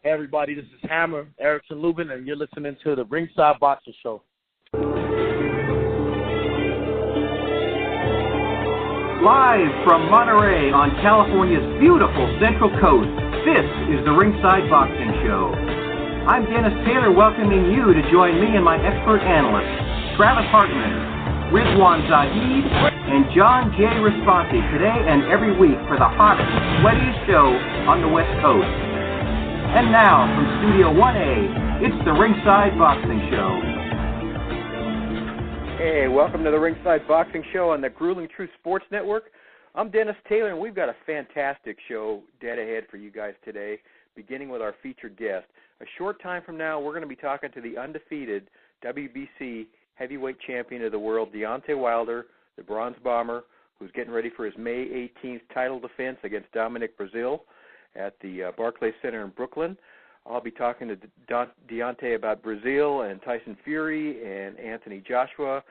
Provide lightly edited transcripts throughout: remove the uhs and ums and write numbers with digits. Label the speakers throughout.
Speaker 1: Hey everybody, this is Hammer, Erickson Lubin, and you're listening to the Ringside Boxing Show.
Speaker 2: Live from Monterey on California's beautiful Central Coast, this is the Ringside Boxing Show. I'm Dennis Taylor, welcoming you to join me and my expert analysts, Travis Hartman, Rizwan Zahid, and John J. Responsi today and every week for the hottest, sweatiest show on the West Coast. And now, from Studio 1A, it's the Ringside Boxing Show.
Speaker 3: Hey, welcome to the Ringside Boxing Show on the Grueling Truth Sports Network. I'm Dennis Taylor, and we've got a fantastic show dead ahead for you guys today, beginning with our featured guest. A short time from now, we're going to be talking to the undefeated WBC heavyweight champion of the world, Deontay Wilder, the Bronze Bomber, who's getting ready for his May 18th title defense against Dominic Breazeale at the Barclays Center in Brooklyn. I'll be talking to Deontay about Breazeale and Tyson Fury and Anthony Joshua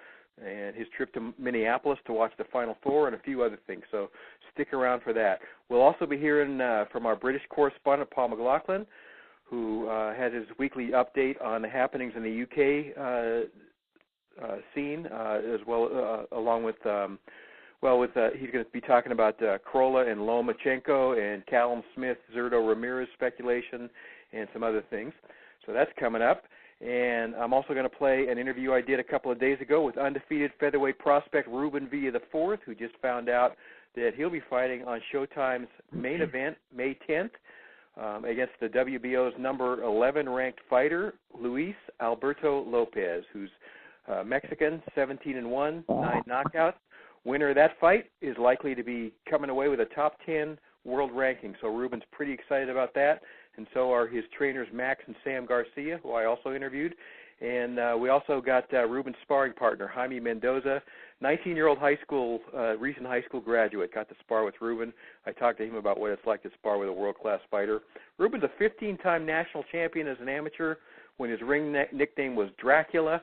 Speaker 3: and his trip to Minneapolis to watch the Final Four and a few other things. So stick around for that. We'll also be hearing from our British correspondent, Paul McLaughlin, who has his weekly update on the happenings in the UK scene, as well along with he's going to be talking about Crolla and Lomachenko and Callum Smith, Zurdo Ramirez speculation, and some other things. So that's coming up. And I'm also going to play an interview I did a couple of days ago with undefeated featherweight prospect Ruben Villa IV, who just found out that he'll be fighting on Showtime's main event May 10th against the WBO's number 11 ranked fighter, Luis Alberto Lopez, who's Mexican, 17-1, 9 knockouts. Winner of that fight is likely to be coming away with a top 10 world ranking. So Ruben's pretty excited about that, and so are his trainers Max and Sam Garcia, who I also interviewed. And we also got Ruben's sparring partner, Jaime Mendoza, 19-year-old recent high school graduate, got to spar with Ruben. I talked to him about what it's like to spar with a world-class fighter. Ruben's a 15-time national champion as an amateur when his ring nickname was Dracula.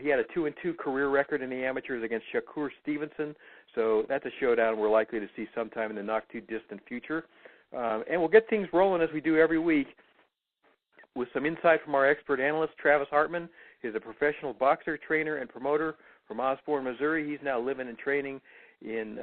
Speaker 3: He had a 2-2 career record in the amateurs against Shakur Stevenson, so that's a showdown we're likely to see sometime in the not-too-distant future. And we'll get things rolling as we do every week with some insight from our expert analyst, Travis Hartman. He's a professional boxer, trainer, and promoter from Osborne, Missouri. He's now living and training in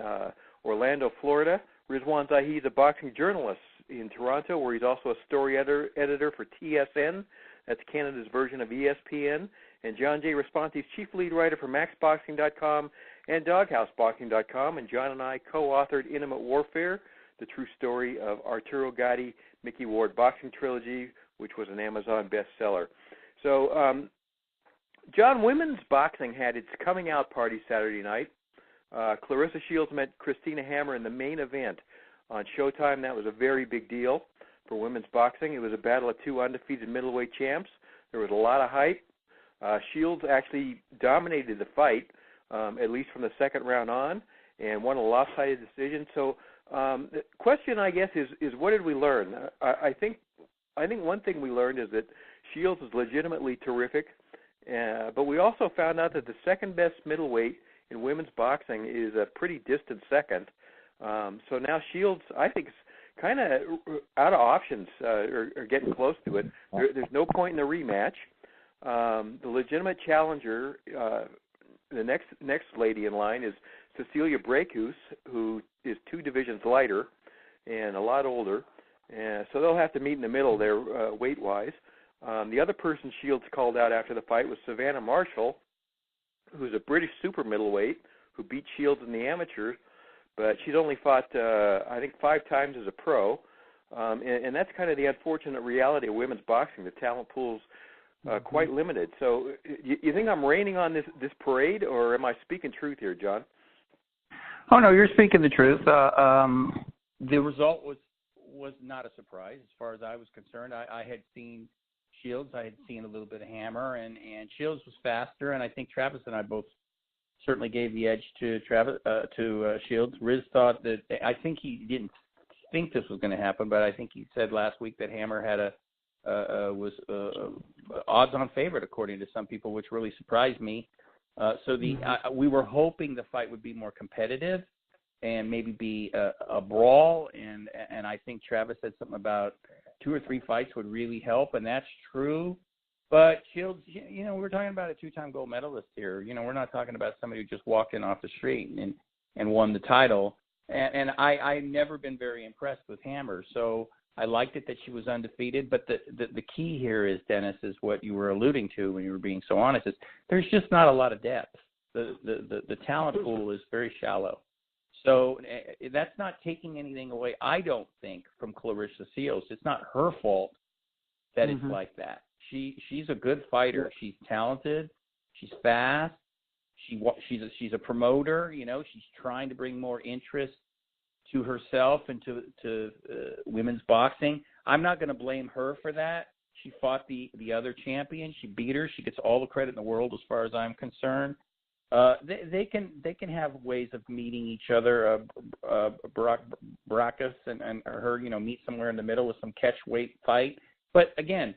Speaker 3: Orlando, Florida. Rizwan Zahid is a boxing journalist in Toronto, where he's also a story editor for TSN. That's Canada's version of ESPN. And John J. Responsi's chief lead writer for MaxBoxing.com and DogHouseBoxing.com. And John and I co-authored Intimate Warfare, the true story of Arturo Gatti, Mickey Ward boxing trilogy, which was an Amazon bestseller. So, John, women's boxing had its coming out party Saturday night. Clarissa Shields met Christina Hammer in the main event on Showtime. That was a very big deal for women's boxing. It was a battle of two undefeated middleweight champs. There was a lot of hype. Shields actually dominated the fight, at least from the second round on, and won a lopsided decision. So the question, I guess, is what did we learn? I think one thing we learned is that Shields is legitimately terrific, but we also found out that the second best middleweight in women's boxing is a pretty distant second. So now Shields, I think, is kind of out of options or getting close to it. There's no point in the rematch. The legitimate challenger, the next lady in line is Cecilia Brækhus, who is 2 divisions lighter and a lot older. So they'll have to meet in the middle there weight-wise. The other person Shields called out after the fight was Savannah Marshall, who's a British super middleweight who beat Shields in the amateurs, but she's only fought, I think, 5 times as a pro. And that's kind of the unfortunate reality of women's boxing. The talent pool's quite limited. So you think I'm raining on this parade, or am I speaking truth here, John?
Speaker 4: Oh, no, you're speaking the truth. The result was not a surprise as far as I was concerned. I had seen Shields. I had seen a little bit of Hammer, and Shields was faster, and I think Travis and I both certainly gave the edge to Shields. Riz thought that – I think he didn't think this was going to happen, but I think he said last week that Hammer had was odds-on favorite, according to some people, which really surprised me. We were hoping the fight would be more competitive, and maybe be a brawl. And I think Travis said something about 2 or 3 fights would really help, and that's true. But Shields, we're talking about a 2-time gold medalist here. We're not talking about somebody who just walked in off the street and won the title. And I've never been very impressed with Hammer, so I liked it that she was undefeated. But the key here is, Dennis, is what you were alluding to when you were being so honest, is there's just not a lot of depth. The talent pool is very shallow. So that's not taking anything away, I don't think, from Clarissa Shields. It's not her fault that it's like that. She's a good fighter. She's talented. She's fast. She's a promoter. She's trying to bring more interest to herself and to women's boxing. I'm not going to blame her for that. She fought the other champion. She beat her. She gets all the credit in the world as far as I'm concerned. They can have ways of meeting each other. Baracus and her, meet somewhere in the middle with some catch weight fight. But again,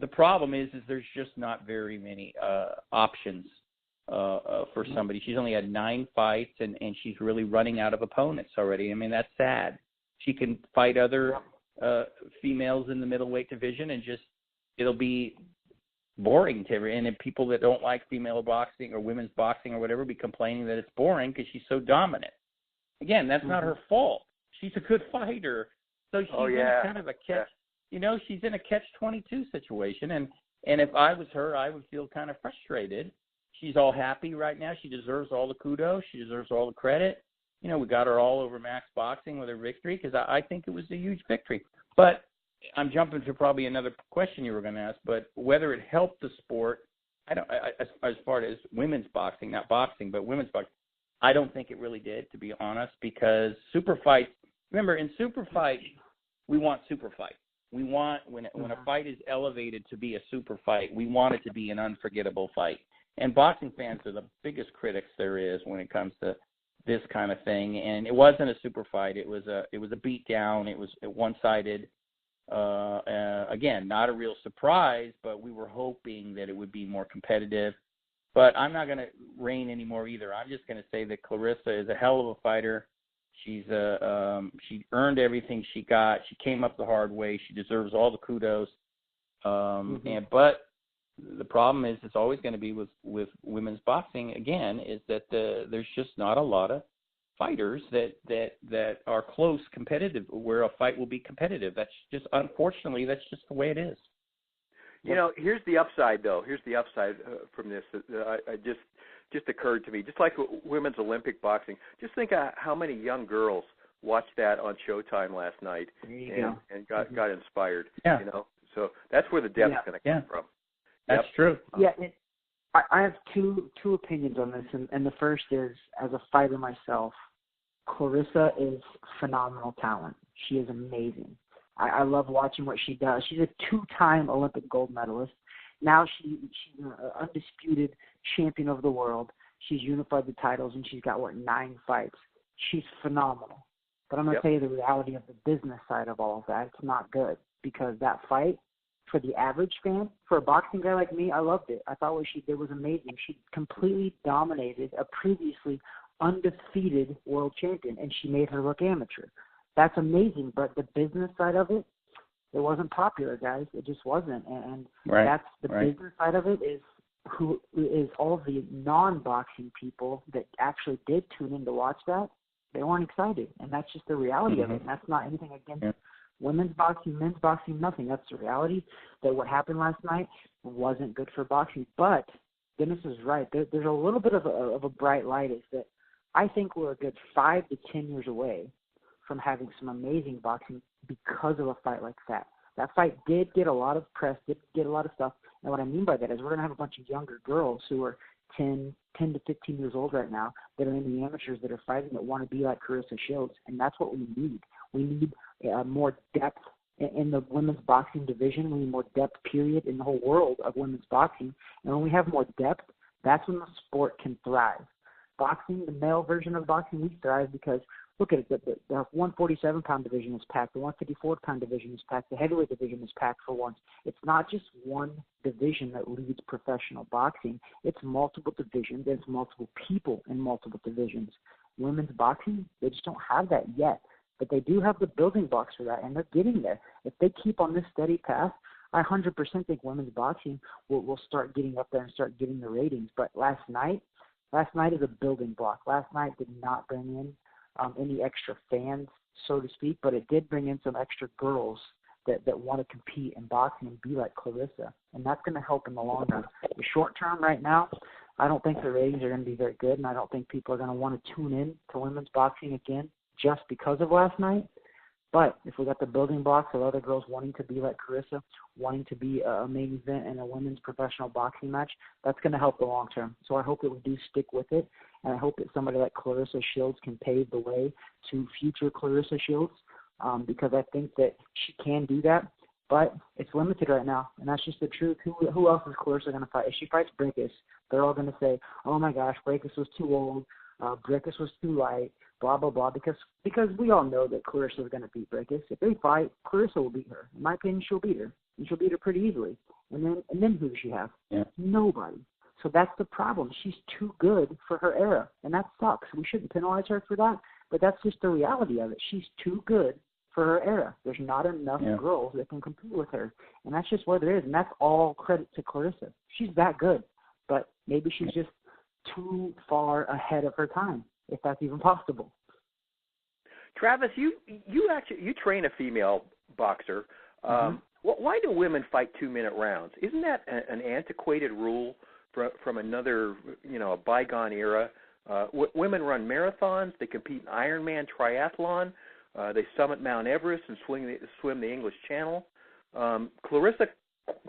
Speaker 4: the problem is there's just not very many options for somebody. She's only had 9 fights, and she's really running out of opponents already. I mean, that's sad. She can fight other females in the middleweight division, and it'll be boring to everyone. And people that don't like female boxing or women's boxing or whatever be complaining that it's boring because she's so dominant. Again, that's not her fault. She's a good fighter. So she's in kind of a catch. She's in a catch-22 situation, and if I was her, I would feel kind of frustrated. She's all happy right now. She deserves all the kudos. She deserves all the credit. We got her all over Max Boxing with her victory because I think it was a huge victory. But I'm jumping to probably another question you were going to ask, but whether it helped the sport, as far as women's boxing, not boxing, but women's boxing, I don't think it really did, to be honest, because super fights, remember, in super fights, we want super fights. We want, when a fight is elevated to be a super fight, we want it to be an unforgettable fight. And boxing fans are the biggest critics there is when it comes to this kind of thing. And it wasn't a super fight. It was a beat down. It was one-sided. Again, not a real surprise, but we were hoping that it would be more competitive. But I'm not going to rein anymore either. I'm just going to say that Clarissa is a hell of a fighter. She earned everything she got. She came up the hard way. She deserves all the kudos. But the problem is, it's always going to be with women's boxing. Again, is that there's just not a lot of fighters that are close competitive, where a fight will be competitive. That's just, unfortunately, that's just the way it is.
Speaker 3: Here's the upside, though. Here's the upside from this. I just occurred to me, just like women's Olympic boxing, just think of how many young girls watched that on Showtime last night and got inspired.
Speaker 4: Yeah.
Speaker 3: So that's where the depth's going to come from.
Speaker 4: That's true.
Speaker 5: Yeah, I have two opinions on this, and the first is, as a fighter myself, Clarissa is phenomenal talent. She is amazing. I love watching what she does. She's a 2-time Olympic gold medalist. Now she's an undisputed champion of the world. She's unified the titles, and she's got, 9 fights. She's phenomenal. But I'm going to tell you the reality of the business side of all of that. It's not good, because that fight, for the average fan, for a boxing guy like me, I loved it. I thought what she did was amazing. She completely dominated a previously undefeated world champion, and she made her look amateur. That's amazing, but the business side of it wasn't popular, guys. It just wasn't, and that's the business side of it is all the non-boxing people that actually did tune in to watch that. They weren't excited, and that's just the reality of it. And that's not anything against women's boxing, men's boxing, nothing. That's the reality, that what happened last night wasn't good for boxing. But Dennis is right. There's a little bit of a bright light, is that I think we're a good 5 to 10 years away from having some amazing boxing because of a fight like that. That fight did get a lot of press, did get a lot of stuff. And what I mean by that is we're going to have a bunch of younger girls who are 10 to 15 years old right now that are in the amateurs that are fighting, that want to be like Clarissa Shields. And that's what we need. We need more depth in the women's boxing division. We need more depth, period, in the whole world of women's boxing. And when we have more depth, that's when the sport can thrive. Boxing, the male version of boxing, we thrive because, look at it, the 147-pound division is packed, the 154-pound division is packed, the heavyweight division is packed for once. It's not just one division that leads professional boxing. It's multiple divisions. It's multiple people in multiple divisions. women's boxing, they just don't have that yet. But they do have the building blocks for that, and they're getting there. If they keep on this steady path, I 100% think women's boxing will start getting up there and start getting the ratings. But last night is a building block. Last night did not bring in any extra fans, so to speak, but it did bring in some extra girls that want to compete in boxing and be like Clarissa, and that's going to help in the long run. The short term right now, I don't think the ratings are going to be very good, and I don't think people are going to want to tune in to women's boxing again just because of last night. But if we got the building blocks of other girls wanting to be like Clarissa, wanting to be a main event in a women's professional boxing match, that's going to help the long term. So I hope that we do stick with it, and I hope that somebody like Clarissa Shields can pave the way to future Clarissa Shields, because I think that she can do that. But it's limited right now, and that's just the truth. Who else is Clarissa going to fight? If she fights Brickus, they're all going to say, oh, my gosh, Brickus was too old, Brickus was too light, blah, blah, blah, because we all know that Clarissa is going to beat Brickus. If they fight, Clarissa will beat her. In my opinion, she'll beat her, and she'll beat her pretty easily. And then who does she have?
Speaker 4: Yeah.
Speaker 5: Nobody. So that's the problem. She's too good for her era, and that sucks. We shouldn't penalize her for that, but that's just the reality of it. She's too good for her era. There's not enough girls that can compete with her, and that's just what it is, and that's all credit to Clarissa. She's that good, but maybe she's just too far ahead of her time, if that's even possible.
Speaker 3: Travis, you train a female boxer. Why do women fight 2-minute rounds? Isn't that an antiquated rule from another, a bygone era? Women run marathons. They compete in Ironman triathlon. They summit Mount Everest and swim the English Channel. Clarissa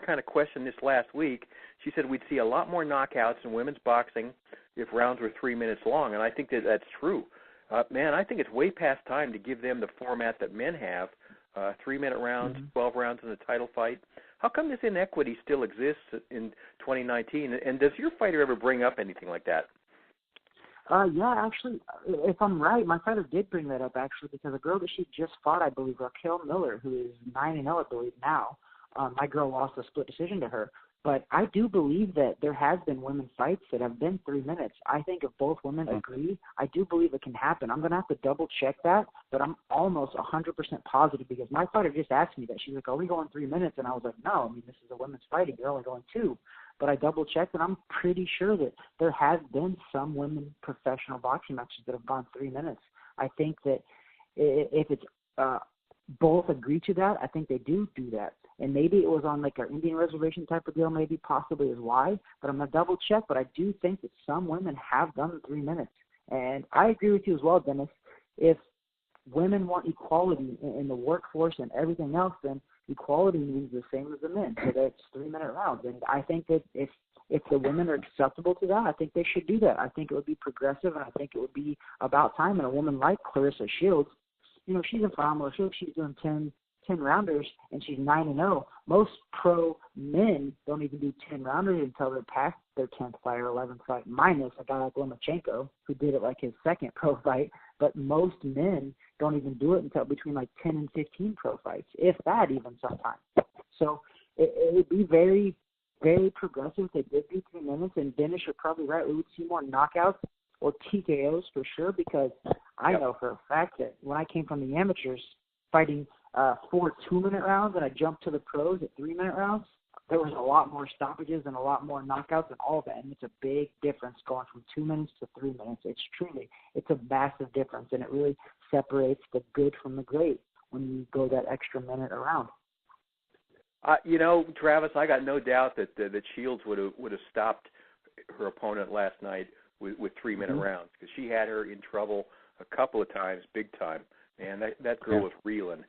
Speaker 3: kind of questioned this last week. She said we'd see a lot more knockouts in women's boxing if rounds were 3 minutes long, and I think that's true. Man, I think it's way past time to give them the format that men have, 3-minute rounds, 12 rounds in a title fight. How come this inequity still exists in 2019, and does your fighter ever bring up anything like that?
Speaker 5: Yeah, actually, if I'm right, my fighter did bring that up, actually, because a girl that she just fought, I believe, Raquel Miller, who is 9-0, I believe, now. My girl lost a split decision to her. But I do believe that there has been women fights that have been 3 minutes. I think if both women agree, I do believe it can happen. I'm going to have to double-check that, but I'm almost 100% positive because my fighter just asked me that. She's like, are we going 3 minutes? And I was like, no, I mean, this is a women's fighting. You're only going 2. But I double-checked, and I'm pretty sure that there has been some women professional boxing matches that have gone 3 minutes. I think that if it's both agree to that, I think they do that. And maybe it was on like an Indian reservation type of deal, maybe possibly is why. But I'm going to double-check, but I do think that some women have done 3 minutes. And I agree with you as well, Dennis. If women want equality in the workforce and everything else, then equality means the same as the men. So that's 3-minute rounds. And I think that if the women are acceptable to that, I think they should do that. I think it would be progressive, and I think it would be about time. And a woman like Clarissa Shields, she's in phenomenal shape. She's doing 10-rounders, and she's 9-0. Most pro men don't even do 10-rounders until they're past their 10th fight or 11th fight, minus a guy like Lomachenko, who did it like his second pro fight. But most men don't even do it until between like 10 and 15 pro fights, if that even sometimes. So it would be very, very progressive if they did do 3 minutes, and Dennis, you're probably right. We would see more knockouts or TKOs for sure, because I know for a fact that when I came from the amateurs fighting 4 2-minute rounds and I jumped to the pros at 3-minute rounds, there was a lot more stoppages and a lot more knockouts and all of that. And it's a big difference going from 2 minutes to 3 minutes. It's a massive difference, and it really separates the good from the great when you go that extra minute around.
Speaker 3: Travis, I got no doubt that Shields would have stopped her opponent last night with 3-minute rounds, because she had her in trouble a couple of times, big time. Man, that girl was reeling.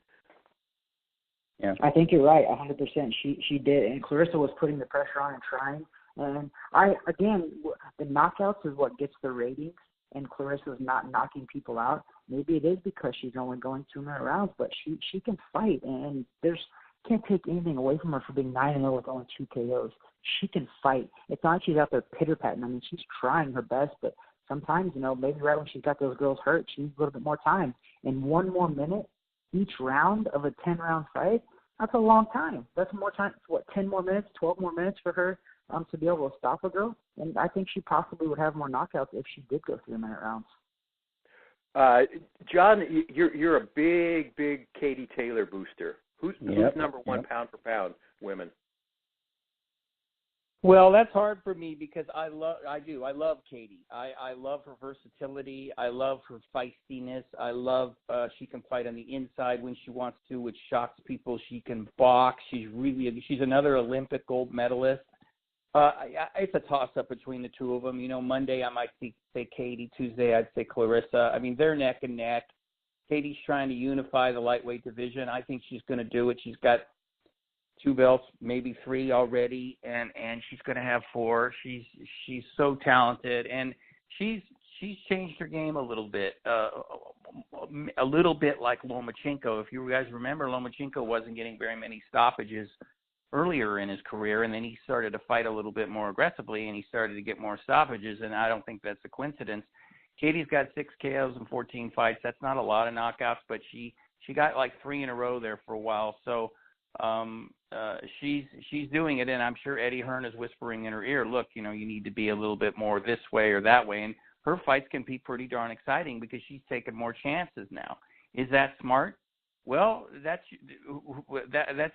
Speaker 5: Yeah, I think you're right, 100%. She did, and Clarissa was putting the pressure on and trying. And the knockouts is what gets the ratings, and Clarissa's not knocking people out. Maybe it is because she's only going 2-minute rounds, but she can fight, and can't take anything away from her for being 9-0 with only 2 KOs. She can fight. It's not like she's out there pitter-patting. I mean, she's trying her best, but sometimes, maybe right when she's got those girls hurt, she needs a little bit more time. And 1 more minute each round of a 10-round fight, that's a long time. That's more time, 10 more minutes, 12 more minutes for her to be able to stop a girl? And I think she possibly would have more knockouts if she did go 3-minute rounds.
Speaker 3: John, you're a big Katie Taylor booster. Who's number one pound for pound women?
Speaker 4: Well, that's hard for me because I love Katie. I love her versatility. I love her feistiness. I love she can fight on the inside when she wants to, which shocks people. She can box. She's another Olympic gold medalist. It's a toss-up between the two of them. You know, Monday I might say Katie. Tuesday I'd say Clarissa. I mean, they're neck and neck. Katie's trying to unify the lightweight division. I think she's going to do it. She's got 2 belts, maybe 3 already, and she's going to have 4. She's so talented, and she's changed her game a little bit like Lomachenko. If you guys remember, Lomachenko wasn't getting very many stoppages earlier in his career, and then he started to fight a little bit more aggressively, and he started to get more stoppages, and I don't think that's a coincidence. Katie's got 6 KOs in 14 fights. That's not a lot of knockouts, but she got like 3 in a row there for a while, so she's doing it, and I'm sure Eddie Hearn is whispering in her ear, look, you know, you need to be a little bit more this way or that way, and her fights can be pretty darn exciting because she's taken more chances now. Is that smart? Well, that's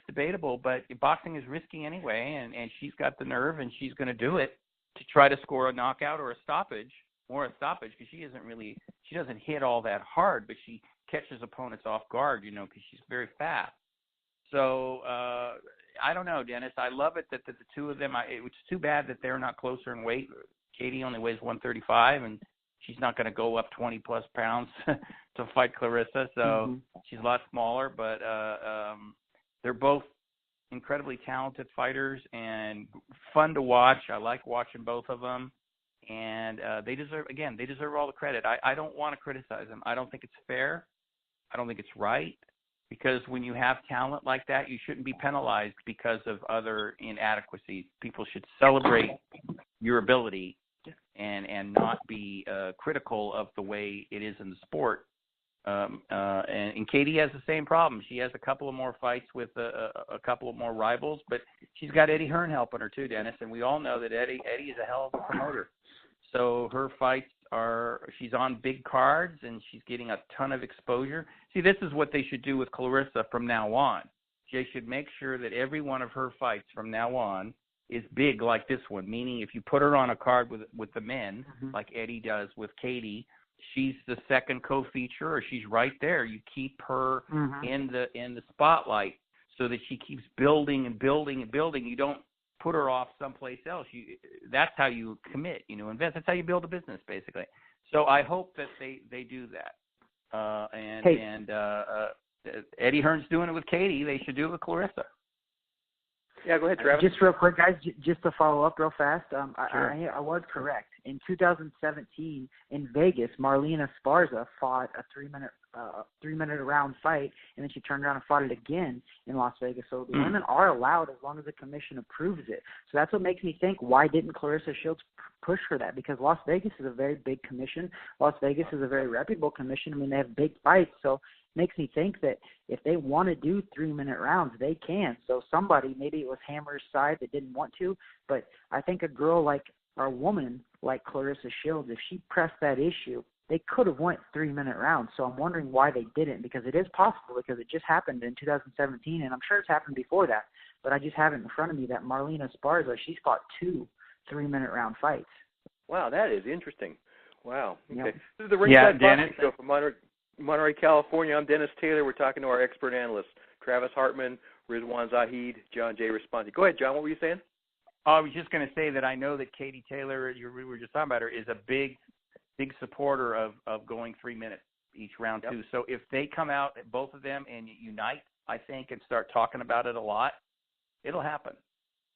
Speaker 4: debatable, but boxing is risky anyway, and she's got the nerve, and she's going to do it to try to score a knockout or a stoppage, because she doesn't hit all that hard, but she catches opponents off guard, you know, because she's very fast. So I don't know, Dennis. I love it that the two of them. It's too bad that they're not closer in weight. Katie only weighs 135, and she's not going to go up 20-plus pounds to fight Clarissa. So she's a lot smaller, but they're both incredibly talented fighters and fun to watch. I like watching both of them, and they deserve all the credit. I don't want to criticize them. I don't think it's fair. I don't think it's right. Because when you have talent like that, you shouldn't be penalized because of other inadequacies. People should celebrate your ability and not be critical of the way it is in the sport. And Katie has the same problem. She has a couple of more fights with a couple of more rivals, but she's got Eddie Hearn helping her too, Dennis. And we all know that Eddie is a hell of a promoter. So her fights she's on big cards, and she's getting a ton of exposure. See, this is what they should do with Clarissa from now on. They should make sure that every one of her fights from now on is big like this one, meaning if you put her on a card with the men, like Eddie does with Katie, she's the second co-feature, or she's right there. You keep her in the spotlight so that she keeps building and building and building. You don't put her off someplace else. That's how you commit, invest. That's how you build a business, basically. So I hope that they do that. Eddie Hearn's doing it with Katie. They should do it with Clarissa.
Speaker 3: Yeah, go ahead, Travis.
Speaker 5: Just real quick, guys, just to follow up real fast,
Speaker 3: Sure.
Speaker 5: I was correct. In 2017 in Vegas, Marlena Esparza fought a 3-minute round fight, and then she turned around and fought it again in Las Vegas. So the women are allowed as long as the commission approves it. So that's what makes me think, why didn't Clarissa Shields push for that? Because Las Vegas is a very big commission. Las Vegas is a very reputable commission. I mean, they have big fights, so makes me think that if they want to do 3-minute rounds, they can. So somebody, maybe it was Hammer's side that didn't want to, but I think a girl like, or a woman like Clarissa Shields, if she pressed that issue, they could have went 3-minute rounds. So I'm wondering why they didn't, because it is possible, because it just happened in 2017, and I'm sure it's happened before that, but I just have it in front of me that Marlena Esparza, she's fought 2 3-minute round fights.
Speaker 3: Wow, that is interesting. Wow. Okay.
Speaker 5: Yep.
Speaker 3: This is the Ringside Boxing Show from Monterey, California. I'm Dennis Taylor. We're talking to our expert analysts, Travis Hartman, Rizwan Zahid, John J. Responti. Go ahead, John. What were you saying?
Speaker 4: I was just going to say that I know that Katie Taylor, we were just talking about her, is a big supporter of going 3 minutes each round, too. So if they come out, both of them, and unite, I think, and start talking about it a lot, it'll happen.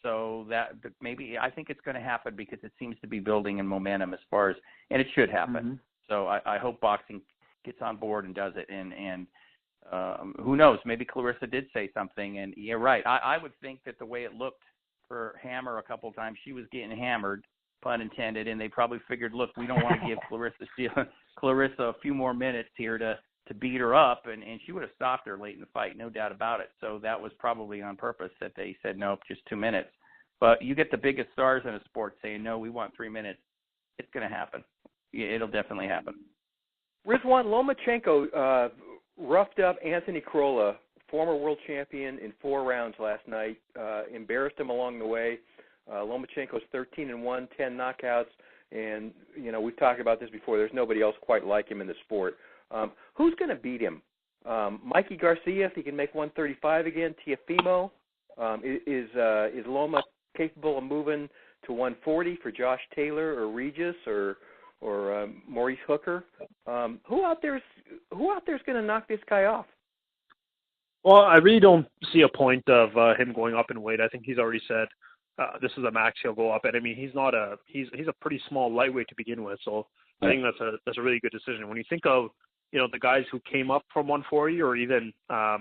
Speaker 4: So that maybe I think it's going to happen because it seems to be building in momentum as far as, and it should happen. So I hope boxing gets on board and does it. And who knows? Maybe Clarissa did say something. And you're right. I would think that the way it looked for Hammer a couple of times, she was getting hammered, pun intended, and they probably figured, look, we don't want to give Clarissa a few more minutes here to beat her up, and she would have stopped her late in the fight, no doubt about it. So that was probably on purpose that they said, nope, just 2 minutes. But you get the biggest stars in a sport saying, no, we want 3 minutes. It's going to happen. It'll definitely happen.
Speaker 3: Rizwan, Lomachenko roughed up Anthony Crolla, former world champion, in 4 rounds last night. Embarrassed him along the way. Lomachenko's 13-1, 10 knockouts, and we've talked about this before. There's nobody else quite like him in the sport. Who's going to beat him? Mikey Garcia, if he can make 135 again. Teofimo. Is Loma capable of moving to 140 for Josh Taylor or Regis or Maurice Hooker? Who out there's going to knock this guy off?
Speaker 6: Well, I really don't see a point of him going up in weight. I think he's already said this is a max he'll go up at. I mean, he's a pretty small lightweight to begin with, so I think that's a really good decision. When you think of the guys who came up from 140, or even how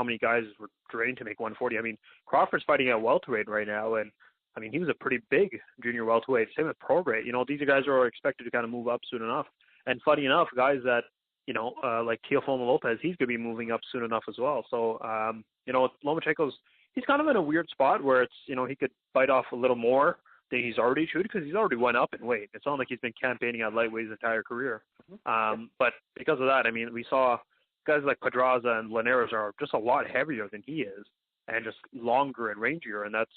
Speaker 6: many guys were trained to make 140. I mean, Crawford's fighting at welterweight right now, and I mean, he was a pretty big junior welterweight. Same with Prograis. These guys are expected to kind of move up soon enough. And funny enough, guys that like Teofimo Lopez, he's going to be moving up soon enough as well. So, Lomachenko's, he's kind of in a weird spot where it's, he could bite off a little more than he's already chewed because he's already went up in weight. It's not like he's been campaigning at lightweight his entire career. But because of that, I mean, we saw guys like Pedraza and Linares are just a lot heavier than he is and just longer and rangier, and that's,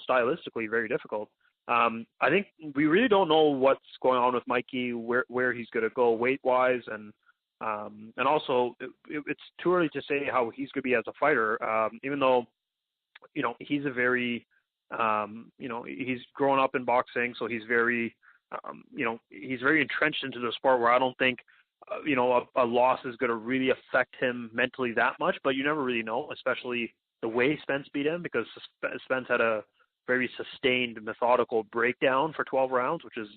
Speaker 6: stylistically very difficult. I think we really don't know what's going on with Mikey, where he's going to go weight-wise, and also it's too early to say how he's going to be as a fighter, even though, he's a very, he's grown up in boxing, so he's very, he's very entrenched into the sport where I don't think, a loss is going to really affect him mentally that much, but you never really know, especially the way Spence beat him, because Spence had a very sustained, methodical breakdown for 12 rounds, which is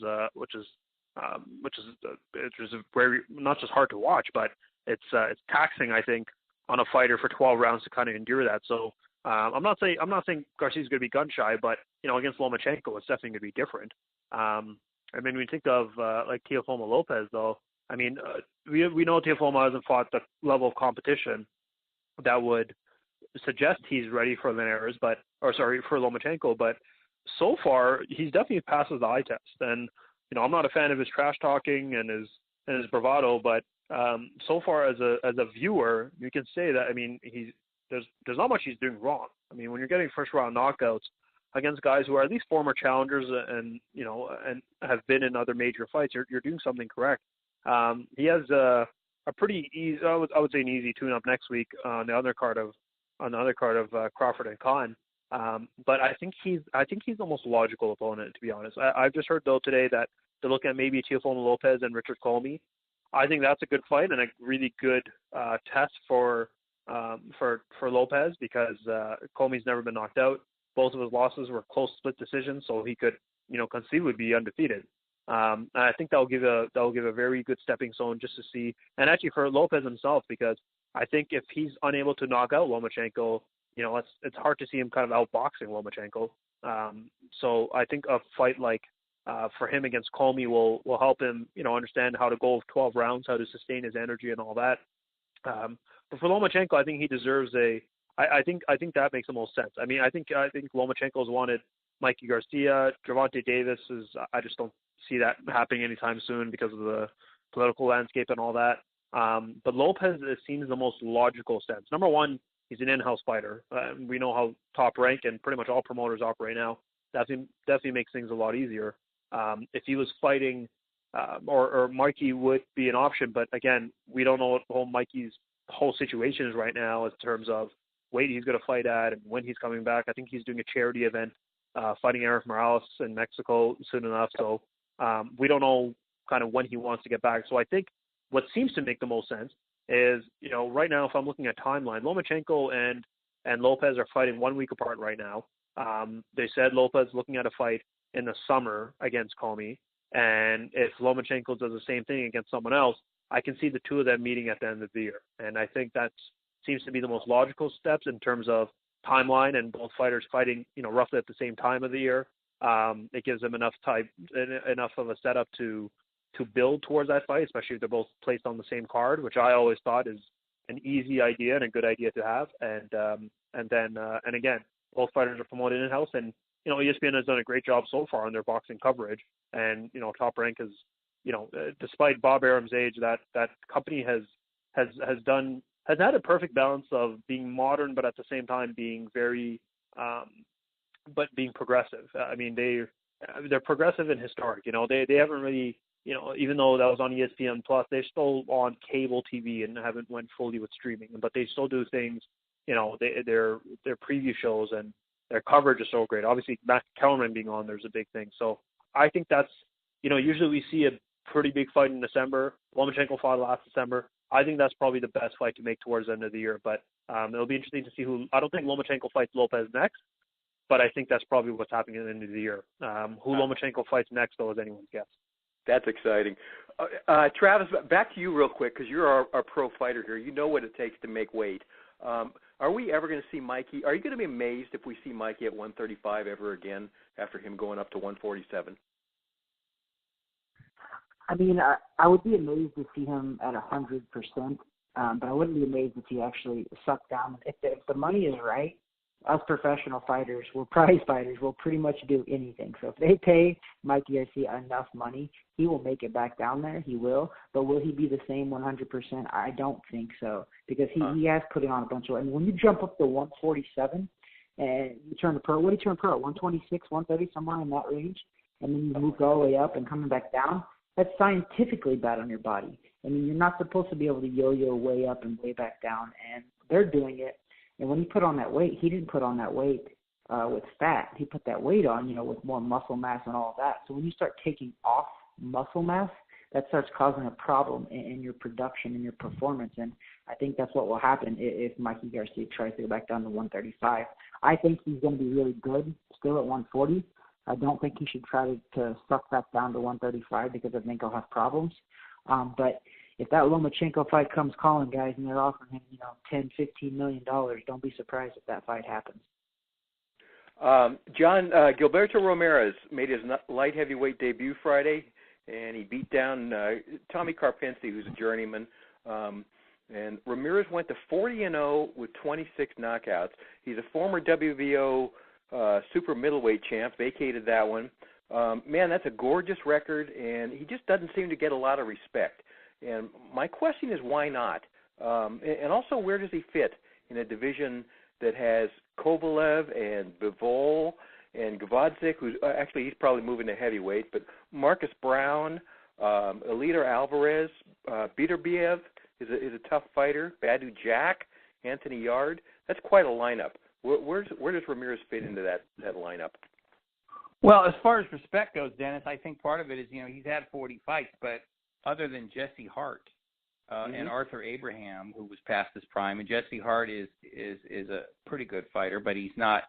Speaker 6: very, not just hard to watch, but it's taxing, I think, on a fighter for 12 rounds to kind of endure that. So I'm not saying Garcia's going to be gun shy, but against Lomachenko, it's definitely going to be different. I mean, when you think of like Teofimo Lopez, though, I mean, we know Teofimo hasn't fought the level of competition that would suggest he's ready for Linares, for Lomachenko, but so far he's definitely passes the eye test. And I'm not a fan of his trash talking and his bravado, but so far as a viewer, you can say that, I mean, there's not much he's doing wrong. I mean, when you're getting first round knockouts against guys who are at least former challengers and have been in other major fights, you're doing something correct. He has a pretty easy, I would say, an easy tune-up next week on the other card of Crawford and Khan. But I think he's the most logical opponent, to be honest. I've just heard though today that they're looking at maybe Teofimo Lopez and Richard Comey. I think that's a good fight and a really good test for Lopez, because Comey's never been knocked out. Both of his losses were close split decisions, so he could conceivably be undefeated. And I think that'll give a very good stepping stone just to see, and actually for Lopez himself, because I think if he's unable to knock out Lomachenko, it's hard to see him kind of outboxing Lomachenko. So I think a fight like for him against Comey will help him, understand how to go 12 rounds, how to sustain his energy and all that. But for Lomachenko, I think he deserves I think that makes the most sense. I mean, I think Lomachenko's wanted Mikey Garcia, Gervonta Davis I just don't see that happening anytime soon because of the political landscape and all that. But Lopez seems the most logical sense. Number one, he's an in-house fighter. We know how Top Rank and pretty much all promoters operate now. That definitely makes things a lot easier. If he was fighting, or Mikey would be an option, but again, we don't know what Mikey's whole situation is right now in terms of weight he's going to fight at and when he's coming back. I think he's doing a charity event, fighting Eric Morales in Mexico soon enough. So we don't know kind of when he wants to get back. So I think what seems to make the most sense is, right now, if I'm looking at timeline, Lomachenko and Lopez are fighting 1 week apart right now. They said Lopez looking at a fight in the summer against Comey, and if Lomachenko does the same thing against someone else, I can see the two of them meeting at the end of the year. And I think that seems to be the most logical steps in terms of timeline, and both fighters fighting, roughly at the same time of the year. It gives them enough time, enough of a setup to build towards that fight, especially if they're both placed on the same card, which I always thought is an easy idea and a good idea to have. And again, both fighters are promoted in-house, and ESPN has done a great job so far on their boxing coverage. And Top Rank has despite Bob Arum's age, that company has had a perfect balance of being modern, but at the same time being very, but being progressive. I mean, they're progressive and historic. They haven't really, even though that was on ESPN Plus, they're still on cable TV and haven't went fully with streaming. But they still do things. Their preview shows and their coverage is so great. Obviously, Matt Kellerman being on there's a big thing. So I think that's, usually we see a pretty big fight in December. Lomachenko fought last December. I think that's probably the best fight to make towards the end of the year. But it'll be interesting to see who. I don't think Lomachenko fights Lopez next, but I think that's probably what's happening at the end of the year. Who Lomachenko fights next, though, is anyone's guess.
Speaker 3: That's exciting. Travis, back to you real quick, because you're our pro fighter here. You know what it takes to make weight. Are we ever going to see Mikey? Are you going to be amazed if we see Mikey at 135 ever again after him going up to 147?
Speaker 5: I mean, I would be amazed to see him at 100%, but I wouldn't be amazed if he actually sucked down. If the money is right, us professional fighters, we're prize fighters, we'll pretty much do anything. So if they pay Mikey Garcia enough money, he will make it back down there. He will. But will he be the same 100%? I don't think so, because he has put it on a bunch of – I mean, when you jump up to 147 and you turn pro, what do you turn pro? 126, 130, somewhere in that range, and then you moved all the way up and coming back down? That's scientifically bad on your body. I mean, you're not supposed to be able to yo-yo way up and way back down, and they're doing it. And when he put on that weight, he didn't put on that weight with fat. He put that weight on, with more muscle mass and all of that. So when you start taking off muscle mass, that starts causing a problem in your production and your performance. And I think that's what will happen if Mikey Garcia tries to go back down to 135. I think he's going to be really good still at 140. I don't think he should try to suck that down to 135 because I think he'll have problems. But if that Lomachenko fight comes calling, guys, and they're offering him, $10, $15 million, don't be surprised if that fight happens.
Speaker 3: John, Gilberto Ramirez made his light heavyweight debut Friday, and he beat down Tommy Karpinski, who's a journeyman. And Ramirez went to 40-0 with 26 knockouts. He's a former WBO super middleweight champ, vacated that one. Man, that's a gorgeous record, and he just doesn't seem to get a lot of respect. And my question is, why not? And also, where does he fit in a division that has Kovalev and Bivol and Gvozdyk, who's actually he's probably moving to heavyweight, but Marcus Brown, Eleider Alvarez, Beterbiev is a tough fighter, Badu Jack, Anthony Yard. That's quite a lineup. Where does Ramirez fit into that lineup?
Speaker 4: Well, as far as respect goes, Dennis, I think part of it is, he's had 40 fights, but other than Jesse Hart and Arthur Abraham, who was past his prime, and Jesse Hart is a pretty good fighter, but he's not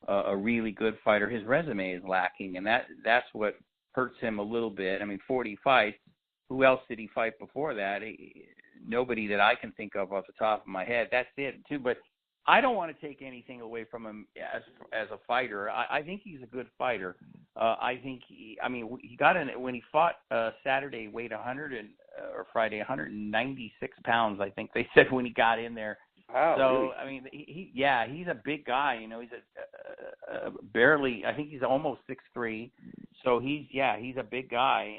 Speaker 4: a really good fighter. His resume is lacking, and that's what hurts him a little bit. I mean, 40 fights. Who else did he fight before that? Nobody that I can think of off the top of my head. That's it, too. But I don't want to take anything away from him as a fighter. I think he's a good fighter. I think he got in when he fought Saturday, weighed 100 or Friday 196 pounds. I think they said when he got in there.
Speaker 3: Wow.
Speaker 4: So
Speaker 3: really?
Speaker 4: I mean, he's a big guy. He's a barely. I think he's almost 6'3". So he's a big guy,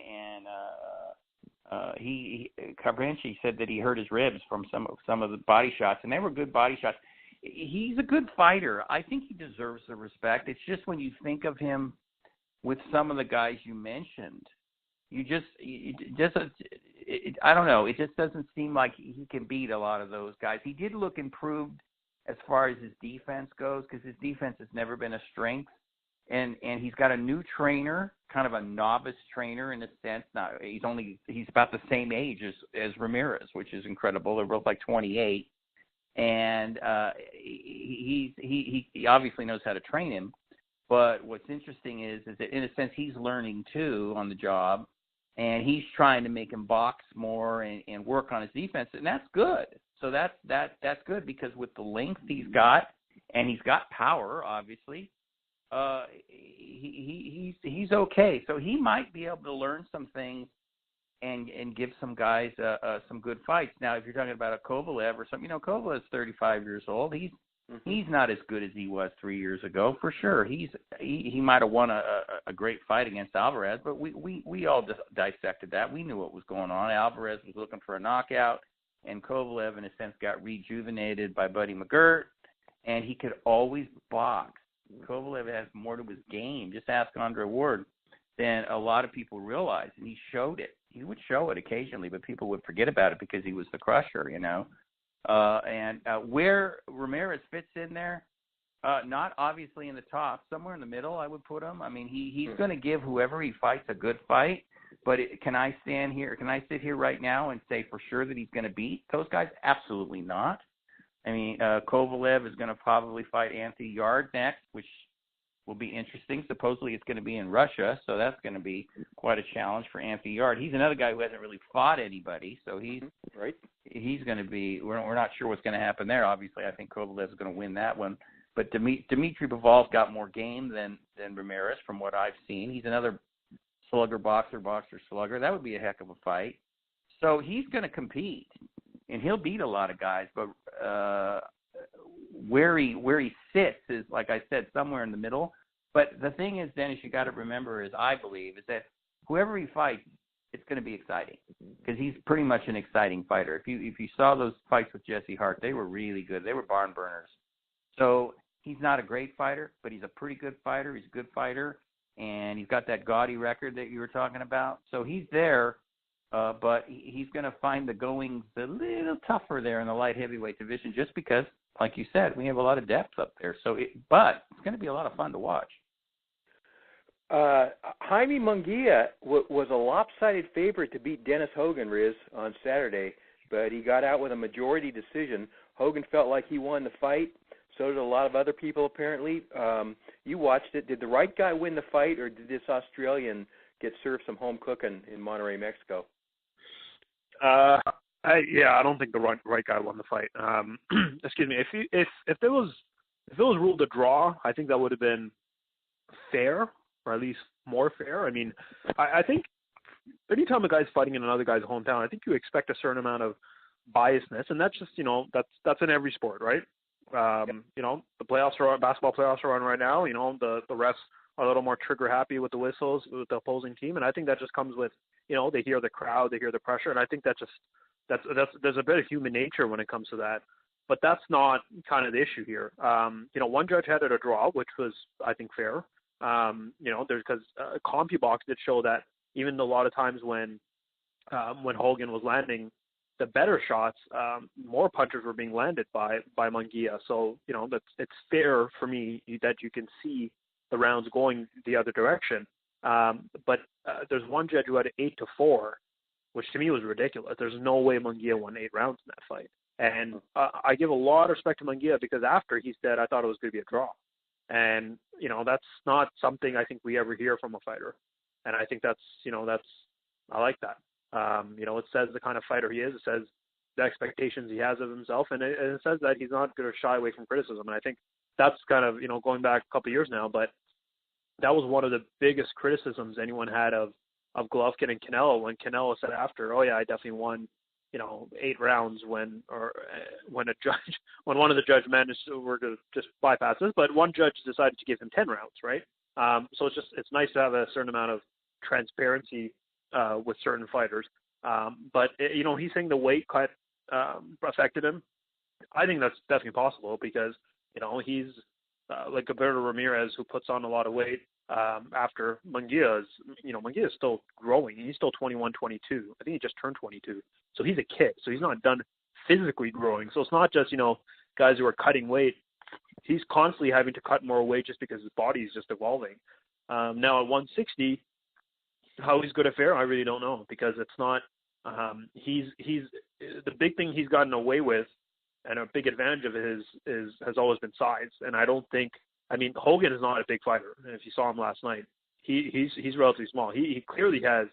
Speaker 4: and Karpinski said that he hurt his ribs from some of the body shots, and they were good body shots. He's a good fighter. I think he deserves the respect. It's just when you think of him with some of the guys you mentioned, I don't know. It just doesn't seem like he can beat a lot of those guys. He did look improved as far as his defense goes, because his defense has never been a strength. And he's got a new trainer, kind of a novice trainer in a sense. Now he's about the same age as Ramirez, which is incredible. They're both like 28. And he obviously knows how to train him. But what's interesting is that in a sense he's learning too on the job, and he's trying to make him box more and work on his defense, and that's good. So that's good, because with the length he's got, and he's got power, obviously, he's okay. So he might be able to learn some things and give some guys some good fights. Now, if you're talking about a Kovalev or something, Kovalev's 35 years old. He's not as good as he was 3 years ago, for sure. He might have won a a great fight against Alvarez, but we all dissected that. We knew what was going on. Alvarez was looking for a knockout, and Kovalev, in a sense, got rejuvenated by Buddy McGirt, and he could always box. Kovalev has more to his game, just ask Andre Ward, than a lot of people realize, and he showed it. He would show it occasionally, but people would forget about it because he was the crusher, you know. And where Ramirez fits in there, not obviously in the top, somewhere in the middle I would put him. I mean, he's going to give whoever he fights a good fight, but can I sit here right now and say for sure that he's going to beat those guys? Absolutely not. I mean, Kovalev is going to probably fight Anthony Yard next, which will be interesting. Supposedly it's going to be in Russia, so that's going to be quite a challenge for Anthony Yard. He's another guy who hasn't really fought anybody, so he's going to be – we're not sure what's going to happen there. Obviously, I think Kovalev is going to win that one. But Dmitry Bivol's got more game than Ramirez from what I've seen. He's another slugger, boxer, slugger. That would be a heck of a fight. So he's going to compete, and he'll beat a lot of guys, but where he sits is, like I said, somewhere in the middle. But the thing is, Dennis, you got to remember, I believe, is that whoever he fights, it's going to be exciting because he's pretty much an exciting fighter. If you saw those fights with Jesse Hart, they were really good. They were barn burners. So he's not a great fighter, but he's a pretty good fighter. He's a good fighter, and he's got that gaudy record that you were talking about. So he's there. But he's going to find the goings a little tougher there in the light heavyweight division just because, like you said, we have a lot of depth up there. But it's going to be a lot of fun to watch.
Speaker 3: Jaime Munguia was a lopsided favorite to beat Dennis Hogan, Riz, on Saturday, but he got out with a majority decision. Hogan felt like he won the fight. So did a lot of other people, apparently. You watched it. Did the right guy win the fight, or did this Australian get served some home cooking in Monterrey, Mexico?
Speaker 6: I don't think the right guy won the fight. Excuse me. If it was ruled a draw, I think that would have been fair, or at least more fair. I mean, I think anytime a guy's fighting in another guy's hometown, I think you expect a certain amount of biasness, and that's just that's in every sport, right? The basketball playoffs are on right now. The refs are a little more trigger happy with the whistles with the opposing team, and I think that just comes with they hear the crowd, they hear the pressure, and I think that's there's a bit of human nature when it comes to that. But that's not kind of the issue here. One judge had it a draw, which was, I think, fair. There's because CompuBox did show that even a lot of times when Hogan was landing the better shots, more punches were being landed by Munguia. So it's fair for me that you can see the rounds going the other direction. But there's one judge who had 8-4, which to me was ridiculous. There's no way Munguia won 8 rounds in that fight. And I give a lot of respect to Munguia because after he said, I thought it was going to be a draw. And, that's not something I think we ever hear from a fighter. And I think that's I like that. It says the kind of fighter he is. It says the expectations he has of himself. And it says that he's not going to shy away from criticism. And I think that's kind of, going back a couple of years now. But that was one of the biggest criticisms anyone had of Golovkin and Canelo when Canelo said after, oh, yeah, I definitely won, 8 rounds when one of the judge managed to just bypass this, but one judge decided to give him 10 rounds, right? So it's nice to have a certain amount of transparency with certain fighters. But he's saying the weight cut affected him. I think that's definitely possible because he's like Alberto Ramirez, who puts on a lot of weight after Munguia is still growing. He's still 21, 22. I think he just turned 22. So he's a kid. So he's not done physically growing. So it's not just, guys who are cutting weight. He's constantly having to cut more weight just because his body is just evolving. Now at 160, how he's going to fare, I really don't know because it's not, he's the big thing he's gotten away with and a big advantage of his has always been size. And I don't think, Hogan is not a big fighter. And if you saw him last night, he's relatively small. He clearly has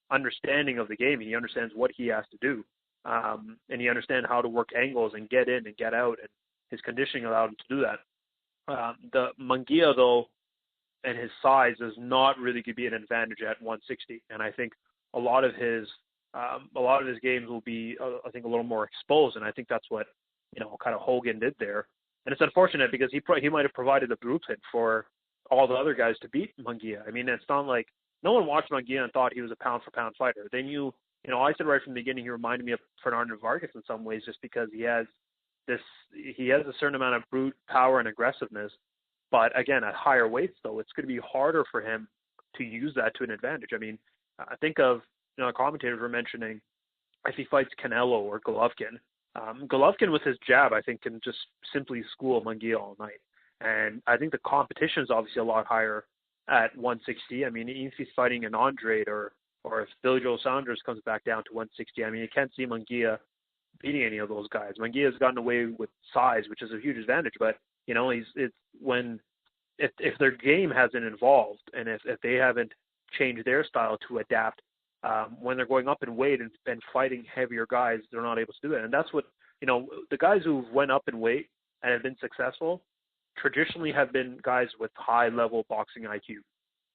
Speaker 6: understanding of the game. He understands what he has to do. And he understands how to work angles and get in and get out. And his conditioning allowed him to do that. The Munguia, though, and his size is not really going to be an advantage at 160. And I think a lot of his games will be, I think, a little more exposed. And I think that's what, kind of Hogan did there. And it's unfortunate because he might have provided the blueprint for all the other guys to beat Munguia. I mean, it's not like no one watched Munguia and thought he was a pound-for-pound fighter. They knew, I said right from the beginning he reminded me of Fernando Vargas in some ways just because he has a certain amount of brute power and aggressiveness. But again, at higher weights, though, it's going to be harder for him to use that to an advantage. I mean, I think of, commentators were mentioning if he fights Canelo or Golovkin. Golovkin with his jab, I think, can just simply school Munguia all night. And I think the competition is obviously a lot higher at 160. I mean, if he's fighting an Andrade or if Billy Joe Saunders comes back down to 160, I mean, you can't see Munguia beating any of those guys. Munguia's gotten away with size, which is a huge advantage, but if their game hasn't evolved and if they haven't changed their style to adapt, when they're going up in weight and fighting heavier guys, they're not able to do it. And that's what, the guys who went up in weight and have been successful traditionally have been guys with high level boxing IQ.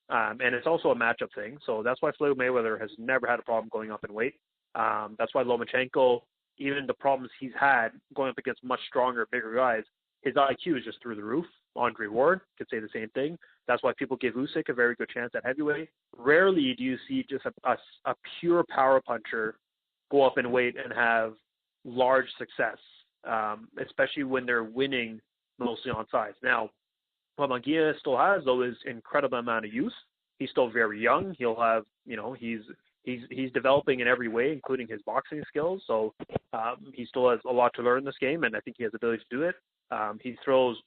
Speaker 6: And it's also a matchup thing. So that's why Floyd Mayweather has never had a problem going up in weight. That's why Lomachenko, even the problems he's had going up against much stronger, bigger guys, his IQ is just through the roof. Andre Ward could say the same thing. That's why people give Usyk a very good chance at heavyweight. Rarely do you see just a pure power puncher go up in weight and have large success, especially when they're winning mostly on size. Now, what Munguia still has, though, is incredible amount of youth. He's still very young. He'll have, he's developing in every way, including his boxing skills. So he still has a lot to learn in this game, and I think he has the ability to do it. He throws,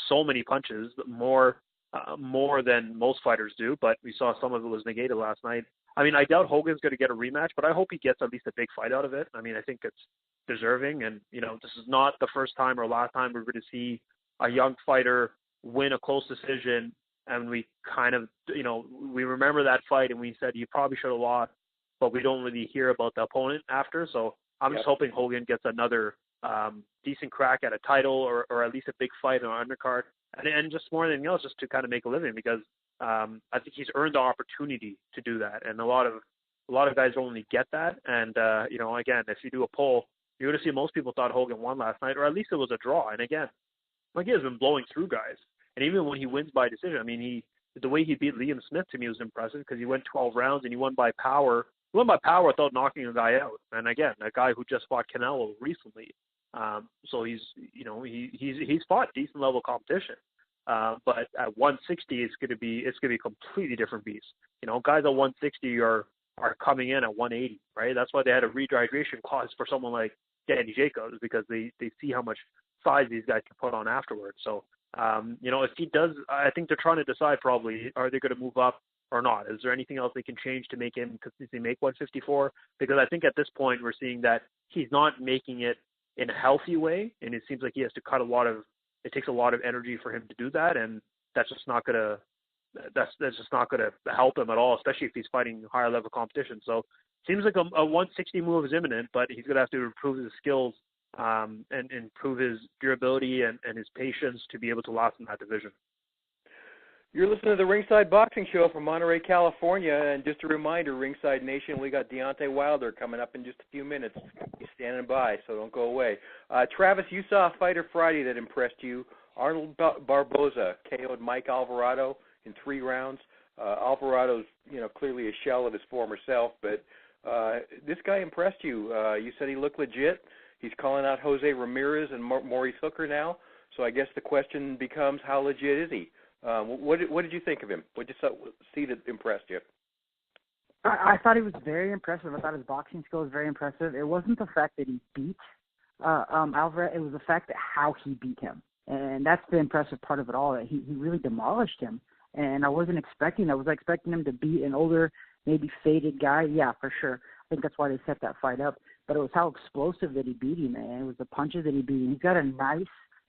Speaker 6: so many punches, more than most fighters do, but we saw some of it was negated last night. I mean, I doubt Hogan's going to get a rematch, but I hope he gets at least a big fight out of it. I mean, I think it's deserving, and, this is not the first time or last time we're going to see a young fighter win a close decision, and we kind of, we remember that fight and we said he probably should have lost, but we don't really hear about the opponent after. So I'm just hoping Hogan gets another decent crack at a title or at least a big fight on an undercard, and just more than anything else, just to kind of make a living, because I think he's earned the opportunity to do that, and a lot of guys don't really get that. And again, if you do a poll, you're going to see most people thought Hogan won last night, or at least it was a draw. And again, he has been blowing through guys, and even when he wins by decision, I mean, the way he beat Liam Smith to me was impressive, because he went 12 rounds and he won by power. He won by power without knocking a guy out. And again, a guy who just fought Canelo recently. So he's fought decent level competition. But at 160, it's going to be a completely different beast. Guys at 160 are coming in at 180, right? That's why they had a rehydration clause for someone like Danny Jacobs, because they see how much size these guys can put on afterwards. So, if he does, I think they're trying to decide probably, are they going to move up or not? Is there anything else they can change to make him consistently make 154? Because I think at this point we're seeing that he's not making it in a healthy way, and it seems like he has to cut it takes a lot of energy for him to do that, and that's just not gonna help him at all, especially if he's fighting higher level competition. So it seems like a 160 move is imminent, but he's gonna have to improve his skills and improve his durability and his patience to be able to last in that division.
Speaker 3: You're listening to the Ringside Boxing Show from Monterey, California, and just a reminder, Ringside Nation, we got Deontay Wilder coming up in just a few minutes. He's standing by, so don't go away. Travis, you saw a fighter Friday that impressed you. Arnold Barboza KO'd Mike Alvarado in 3 rounds. Alvarado's, clearly a shell of his former self, but this guy impressed you. You said he looked legit. He's calling out Jose Ramirez and Maurice Hooker now, so I guess the question becomes, how legit is he? What did you think of him? What did you see that impressed you?
Speaker 5: I thought he was very impressive. I thought his boxing skill was very impressive. It wasn't the fact that he beat Alvarez. It was the fact that how he beat him. And that's the impressive part of it all, that he really demolished him. And I wasn't expecting that. I was expecting him to beat an older, maybe faded guy. Yeah, for sure. I think that's why they set that fight up. But it was how explosive that he beat him, and it was the punches that he beat him. He's got a nice,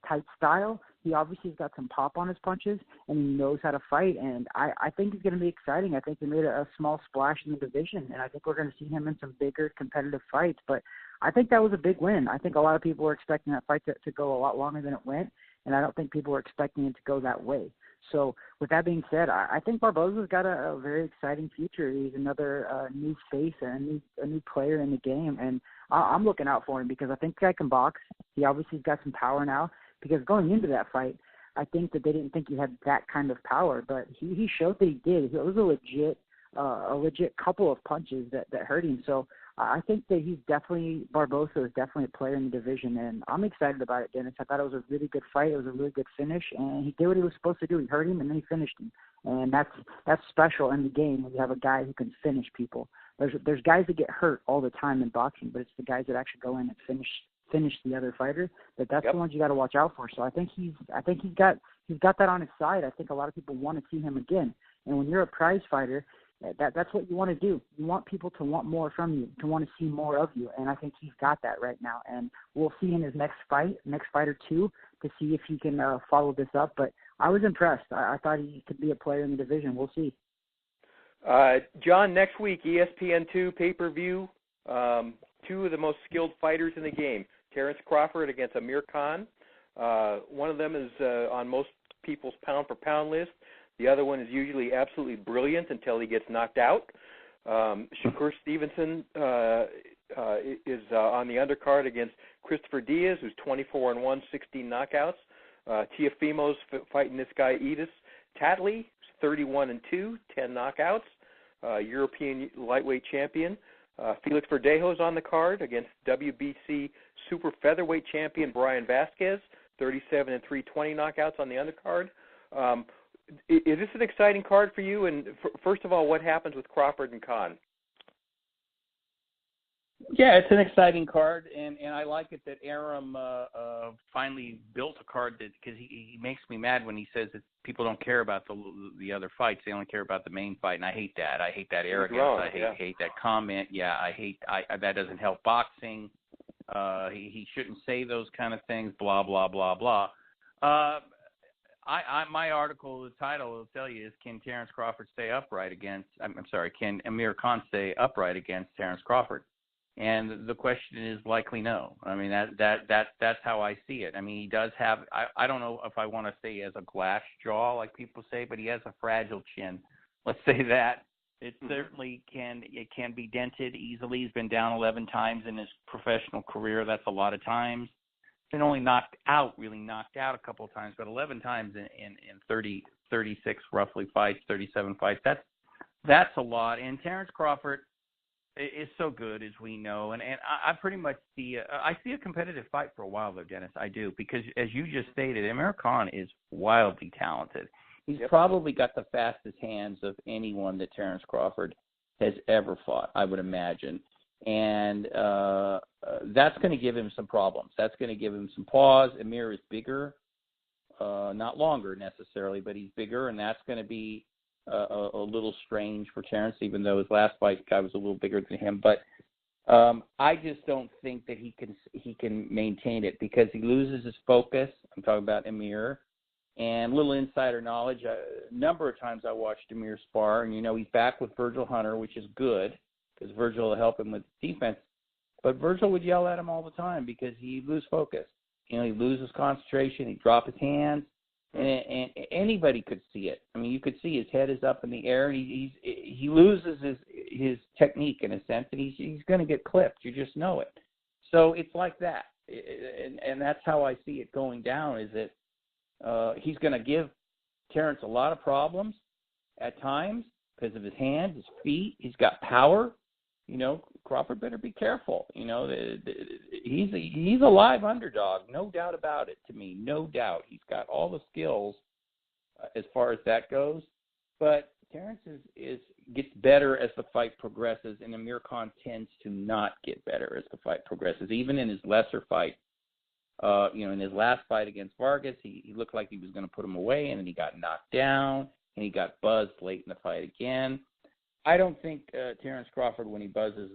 Speaker 5: tight style. He obviously has got some pop on his punches, and he knows how to fight. And I think he's going to be exciting. I think he made a small splash in the division, and I think we're going to see him in some bigger competitive fights. But I think that was a big win. I think a lot of people were expecting that fight to go a lot longer than it went, and I don't think people were expecting it to go that way. So with that being said, I think Barboza's got a very exciting future. He's another new face and a new player in the game, and I'm looking out for him because I think the guy can box. He obvious's got some power now, because going into that fight, I think that they didn't think he had that kind of power, but he showed that he did. It was a legit couple of punches that hurt him. So I think that Barbosa is definitely a player in the division, and I'm excited about it, Dennis. I thought it was a really good fight. It was a really good finish, and he did what he was supposed to do. He hurt him, and then he finished him. And that's special in the game when you have a guy who can finish people. There's guys that get hurt all the time in boxing, but it's the guys that actually go in and finish the other fighter. That's the ones you got to watch out for. So I think he's got that on his side. I think a lot of people want to see him again. And when you're a prize fighter, that's what you want to do. You want people to want more from you, to want to see more of you, and I think he's got that right now. And we'll see in his next fight or two, to see if he can follow this up. But I was impressed. I thought he could be a player in the division. We'll see.
Speaker 3: John, next week, ESPN2 pay-per-view, two of the most skilled fighters in the game, Terence Crawford against Amir Khan. One of them is on most people's pound-for-pound list. The other one is usually absolutely brilliant until he gets knocked out. Shakur Stevenson is on the undercard against Christopher Diaz, who's 24-1, 16 knockouts. Teofimo's fighting this guy, Edis Tatley, 31-2, 10 knockouts. European lightweight champion. Felix Verdejo's on the card against WBC super featherweight champion Brian Vasquez, 37-3, 20 knockouts on the undercard. Is this an exciting card for you? And first of all, what happens with Crawford and Khan?
Speaker 4: Yeah, it's an exciting card, and I like it that Arum finally built a card because he makes me mad when he says that people don't care about the other fights; they only care about the main fight, and I hate that. I hate that arrogance. I hate that comment. Yeah, that doesn't help boxing. He shouldn't say those kind of things. Blah blah blah blah. My article, the title will tell you is can Terence Crawford stay upright against? Can Amir Khan stay upright against Terence Crawford? And the question is likely no. I mean, that's how I see it. I mean, he does have, I don't know if I want to say he has a glass jaw like people say, but he has a fragile chin. Let's say that. It certainly can be dented easily. He's been down 11 times in his professional career. That's a lot of times. Been only knocked out a couple of times, but 11 times in 36 roughly fights, 37 fights. That's a lot. And Terence Crawford is so good, as we know, and I pretty much see a competitive fight for a while, though, Dennis. I do, because as you just stated, Amir Khan is wildly talented. He's probably got the fastest hands of anyone that Terence Crawford has ever fought, I would imagine, and that's going to give him some problems. That's going to give him some pause. Amir is bigger, not longer necessarily, but he's bigger, and that's going to be a little strange for Terence, even though his last fight guy was a little bigger than him. But I just don't think that he can maintain it because he loses his focus. I'm talking about Amir. And little insider knowledge, a number of times I watched Amir spar, and he's back with Virgil Hunter, which is good because Virgil will help him with defense. But Virgil would yell at him all the time because he'd lose focus. He loses concentration. He'd drop his hands. And anybody could see it. I mean, you could see his head is up in the air, and he loses his technique in a sense, and he's going to get clipped. You just know it. So it's like that, and that's how I see it going down. Is that he's going to give Terence a lot of problems at times because of his hands, his feet. He's got power. Crawford better be careful. He's a live underdog, no doubt about it. To me, no doubt, he's got all the skills as far as that goes. But Terence gets better as the fight progresses, and Amir Khan tends to not get better as the fight progresses. Even in his lesser fight, in his last fight against Vargas, he looked like he was going to put him away, and then he got knocked down, and he got buzzed late in the fight again. I don't think Terence Crawford, when he buzzes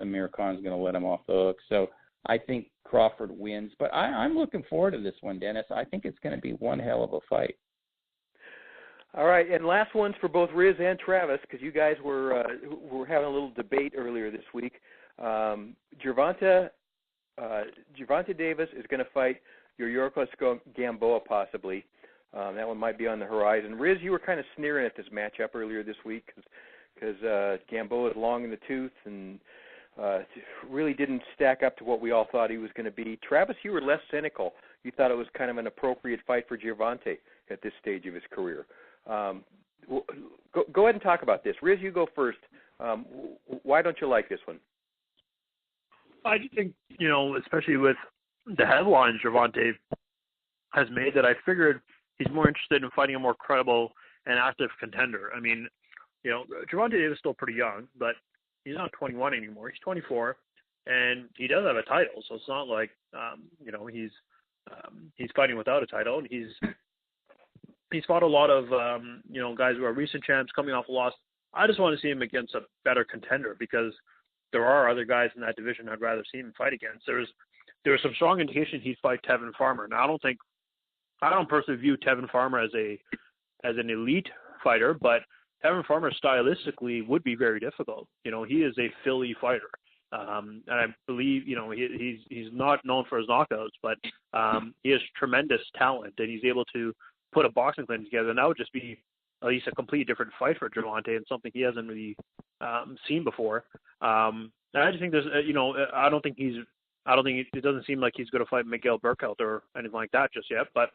Speaker 4: Amir Khan's going to let him off the hook. So I think Crawford wins. But I'm looking forward to this one, Dennis. I think it's going to be one hell of a fight.
Speaker 3: All right, and last ones for both Riz and Travis, because you guys were having a little debate earlier this week. Gervonta Davis is going to fight Yuriorkis Gamboa possibly. That one might be on the horizon. Riz, you were kind of sneering at this matchup earlier this week because Gamboa is long in the tooth and really didn't stack up to what we all thought he was going to be. Travis, you were less cynical. you thought it was kind of an appropriate fight for Gervonta at this stage of his career. Go ahead and talk about this. Riz, you go first. Why don't you like this one?
Speaker 6: I think, especially with the headlines Gervonta has made, that I figured he's more interested in fighting a more credible and active contender. I mean, Gervonta Davis is still pretty young, but he's not 21 anymore. He's 24, and he does have a title, so it's not like, he's fighting without a title. And he's fought a lot of, guys who are recent champs coming off a loss. I just want to see him against a better contender, because there are other guys in that division I'd rather see him fight against. There was some strong indication he'd fight Tevin Farmer. Now, I don't personally view Tevin Farmer as an elite fighter, but Tevin Farmer stylistically would be very difficult. He is a Philly fighter. And I believe, he's not known for his knockouts, but he has tremendous talent, and he's able to put a boxing plan together. And that would just be at least a completely different fight for Gervonta, and something he hasn't really seen before. And I just think there's, it doesn't seem like he's going to fight Miguel Burkhalter or anything like that just yet. But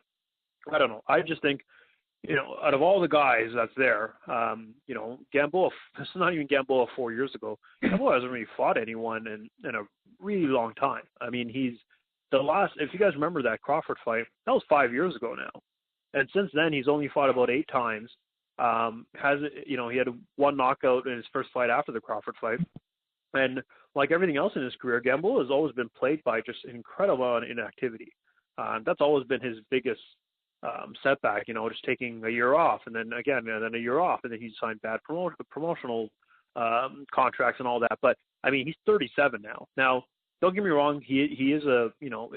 Speaker 6: I don't know. I just think, out of all the guys that's there, Gamboa, this is not even Gamboa 4 years ago. Gamboa hasn't really fought anyone in a really long time. I mean, if you guys remember that Crawford fight, that was 5 years ago now. And since then, he's only fought about 8 times. He had one knockout in his first fight after the Crawford fight. And like everything else in his career, Gamboa has always been plagued by just an incredible amount of inactivity. That's always been his biggest setback, just taking a year off, and then a year off, and then he signed bad promotional contracts and all that. But I mean, he's 37 now. Now, don't get me wrong, he is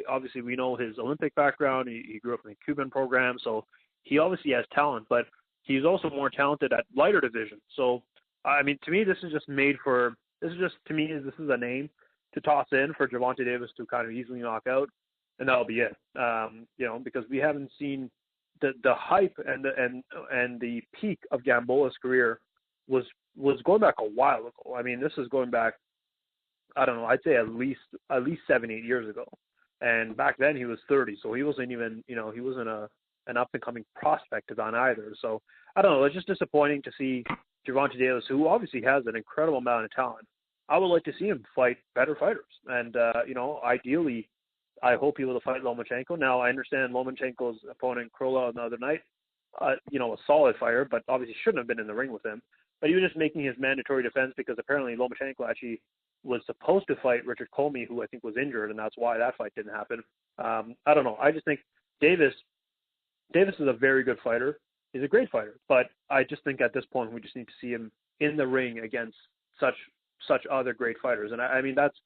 Speaker 6: obviously we know his Olympic background. He grew up in the Cuban program, so he obviously has talent, but he's also more talented at lighter division. So, I mean, to me, this is a name to toss in for Gervonta Davis to kind of easily knock out, and that'll be it. Because we haven't seen the hype and the peak of Gamboa's career was going back a while ago. I mean, this is going back, I don't know, I'd say at least 7-8 years ago. And back then he was 30, so he wasn't even, he wasn't an up-and-coming prospect on either. So, I don't know, it's just disappointing to see Gervonta Davis, who obviously has an incredible amount of talent. I would like to see him fight better fighters. And, ideally, I hope he will fight Lomachenko. Now, I understand Lomachenko's opponent, Crolla, the other night, a solid fighter, but obviously shouldn't have been in the ring with him. But he was just making his mandatory defense because apparently Lomachenko actually was supposed to fight Richard Comey, who I think was injured, and that's why that fight didn't happen. I don't know. I just think Davis is a very good fighter. He's a great fighter, but I just think at this point we just need to see him in the ring against such other great fighters. And I mean, that's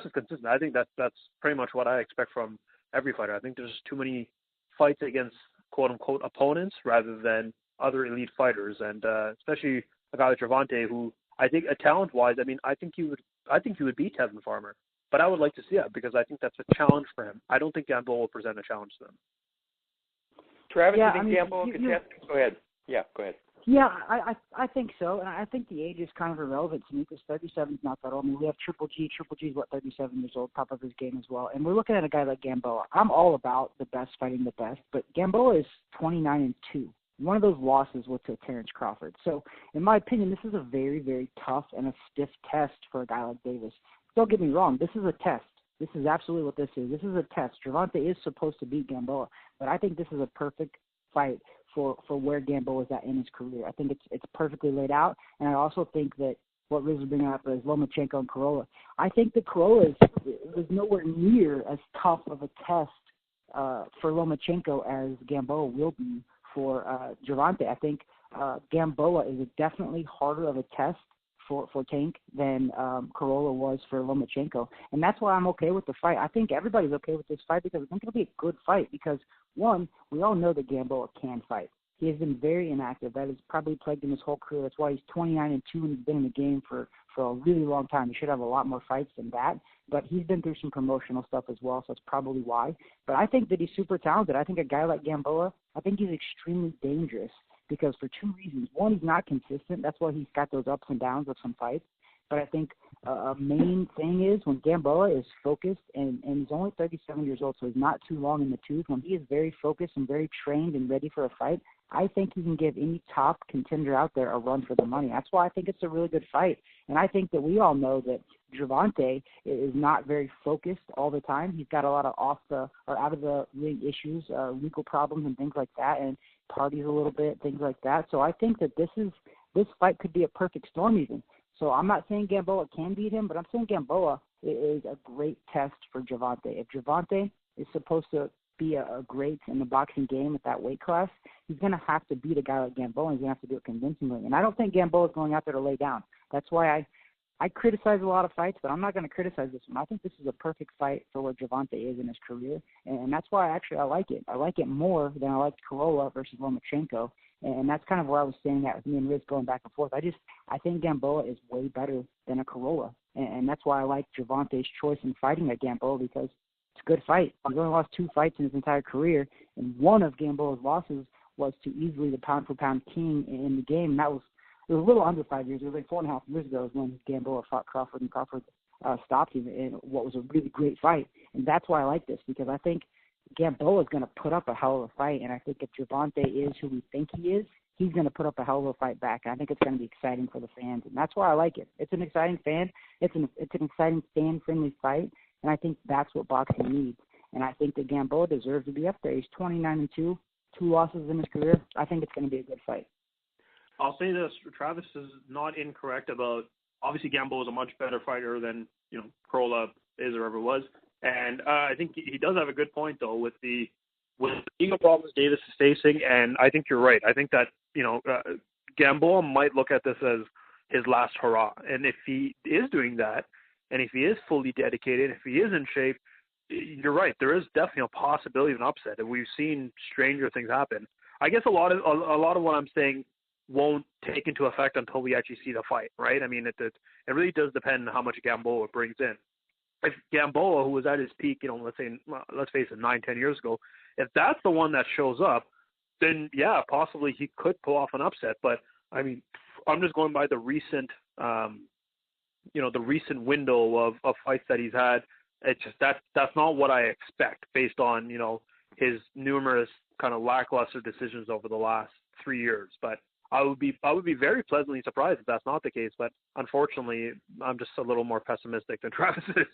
Speaker 6: just consistent. I think that's pretty much what I expect from every fighter. I think there's too many fights against quote unquote opponents rather than other elite fighters, and especially a guy like Gervonta, who I think talent wise, I mean, I think he would beat Tevin Farmer, but I would like to see that because I think that's a challenge for him. I don't think Gamboa will present a challenge to him.
Speaker 3: Travis, you think Gamboa could test? Go ahead. Yeah, go ahead.
Speaker 5: Yeah, I think so, and I think the age is kind of irrelevant to me because 37 is not that old. I mean, we have Triple G. Triple G is 37 years old, top of his game as well. And we're looking at a guy like Gamboa. I'm all about the best fighting the best, but Gamboa is 29-2. One of those losses was to Terence Crawford. So, in my opinion, this is a very, very tough and a stiff test for a guy like Davis. Don't get me wrong, this is a test. This is absolutely what this is. This is a test. Gervonta is supposed to beat Gamboa, but I think this is a perfect fight for where Gamboa is at in his career. I think it's perfectly laid out, and I also think that what Riz was bringing up is Lomachenko and Crolla. I think that Crolla was nowhere near as tough of a test for Lomachenko as Gamboa will be for Gervonta. I think Gamboa is definitely harder of a test for Tank than Crolla was for Lomachenko, and that's why I'm okay with the fight. I think everybody's okay with this fight because I think it'll be a good fight because, one, we all know that Gamboa can fight. He has been very inactive. That has probably plagued him his whole career. That's why he's 29-2 and he's been in the game for a really long time. He should have a lot more fights than that, but he's been through some promotional stuff as well, so that's probably why. But I think that he's super talented. I think a guy like Gamboa, I think he's extremely dangerous because for two reasons. One, he's not consistent. That's why he's got those ups and downs of some fights. But I think a main thing is when Gamboa is focused, and he's only 37 years old, so he's not too long in the tooth. When he is very focused and very trained and ready for a fight, I think he can give any top contender out there a run for the money. That's why I think it's a really good fight. And I think that we all know that Gervonta is not very focused all the time. He's got a lot of out of the ring issues, legal problems and things like that, and parties a little bit, things like that. So I think that this fight could be a perfect storm even. So I'm not saying Gamboa can beat him, but I'm saying Gamboa is a great test for Gervonta. If Gervonta is supposed to be a great in the boxing game at that weight class, he's going to have to beat a guy like Gamboa, and he's going to have to do it convincingly. And I don't think Gamboa is going out there to lay down. That's why I criticize a lot of fights, but I'm not going to criticize this one. I think this is a perfect fight for where Gervonta is in his career, and that's why I like it. I like it more than I liked Crolla versus Lomachenko, and that's kind of where I was standing at with me and Riz going back and forth. I think Gamboa is way better than a Crolla, and that's why I like Gervonta's choice in fighting at Gamboa, because it's a good fight. He's only lost 2 fights in his entire career, and one of Gamboa's losses was to easily the pound-for-pound king in the game, and it was a little under 5 years. It was like 4.5 years ago when Gamboa fought Crawford, and Crawford stopped him in what was a really great fight. And that's why I like this, because I think Gamboa is going to put up a hell of a fight, and I think if Gervonta is who we think he is, he's going to put up a hell of a fight back. And I think it's going to be exciting for the fans, and that's why I like it. It's an exciting it's an exciting fan-friendly fight, and I think that's what boxing needs. And I think that Gamboa deserves to be up there. He's 29-2, 2 losses in his career. I think it's going to be a good fight.
Speaker 6: I'll say this: Travis is not incorrect about. Obviously, Gamboa is a much better fighter than Crolla is or ever was, and I think he does have a good point though with the ego problems Davis is facing, and I think you're right. I think that Gamboa might look at this as his last hurrah, and if he is doing that, and if he is fully dedicated, if he is in shape, you're right. There is definitely a possibility of an upset, and we've seen stranger things happen. I guess a lot of what I'm saying won't take into effect until we actually see the fight, right? I mean, it really does depend on how much Gamboa brings in. If Gamboa, who was at his peak, let's face it, 9-10 years ago, if that's the one that shows up, then yeah, possibly he could pull off an upset. But I mean, I'm just going by the recent, the recent window of fights that he's had. It's just that's not what I expect based on his numerous kind of lackluster decisions over the last 3 years. But I would be very pleasantly surprised if that's not the case, but unfortunately, I'm just a little more pessimistic than Travis is.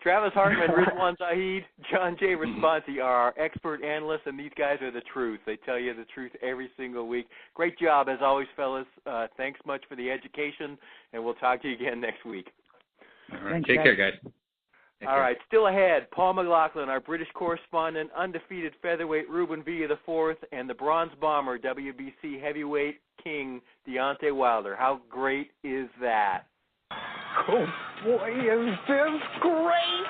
Speaker 3: Travis Hartman, Rizwan Zahid, John J. Responsi are our expert analysts, and these guys are the truth. They tell you the truth every single week. Great job, as always, fellas. Thanks much for the education, and we'll talk to you again next week.
Speaker 7: All right. Take care, guys.
Speaker 3: All right, still ahead, Paul McLaughlin, our British correspondent, undefeated featherweight Ruben Villa IV, and the bronze bomber, WBC heavyweight king Deontay Wilder. How great is that?
Speaker 8: Oh, boy, is this great!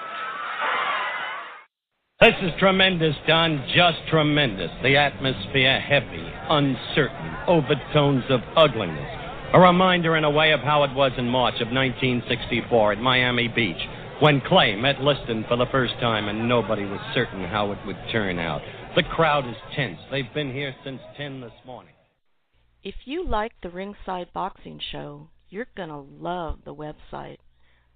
Speaker 9: This is tremendous, Don, just tremendous. The atmosphere heavy, uncertain, overtones of ugliness. A reminder in a way of how it was in March of 1964 at Miami Beach, when Clay met Liston for the first time and nobody was certain how it would turn out. The crowd is tense. They've been here since 10 this morning.
Speaker 10: If you like the Ringside Boxing Show, you're going to love the website,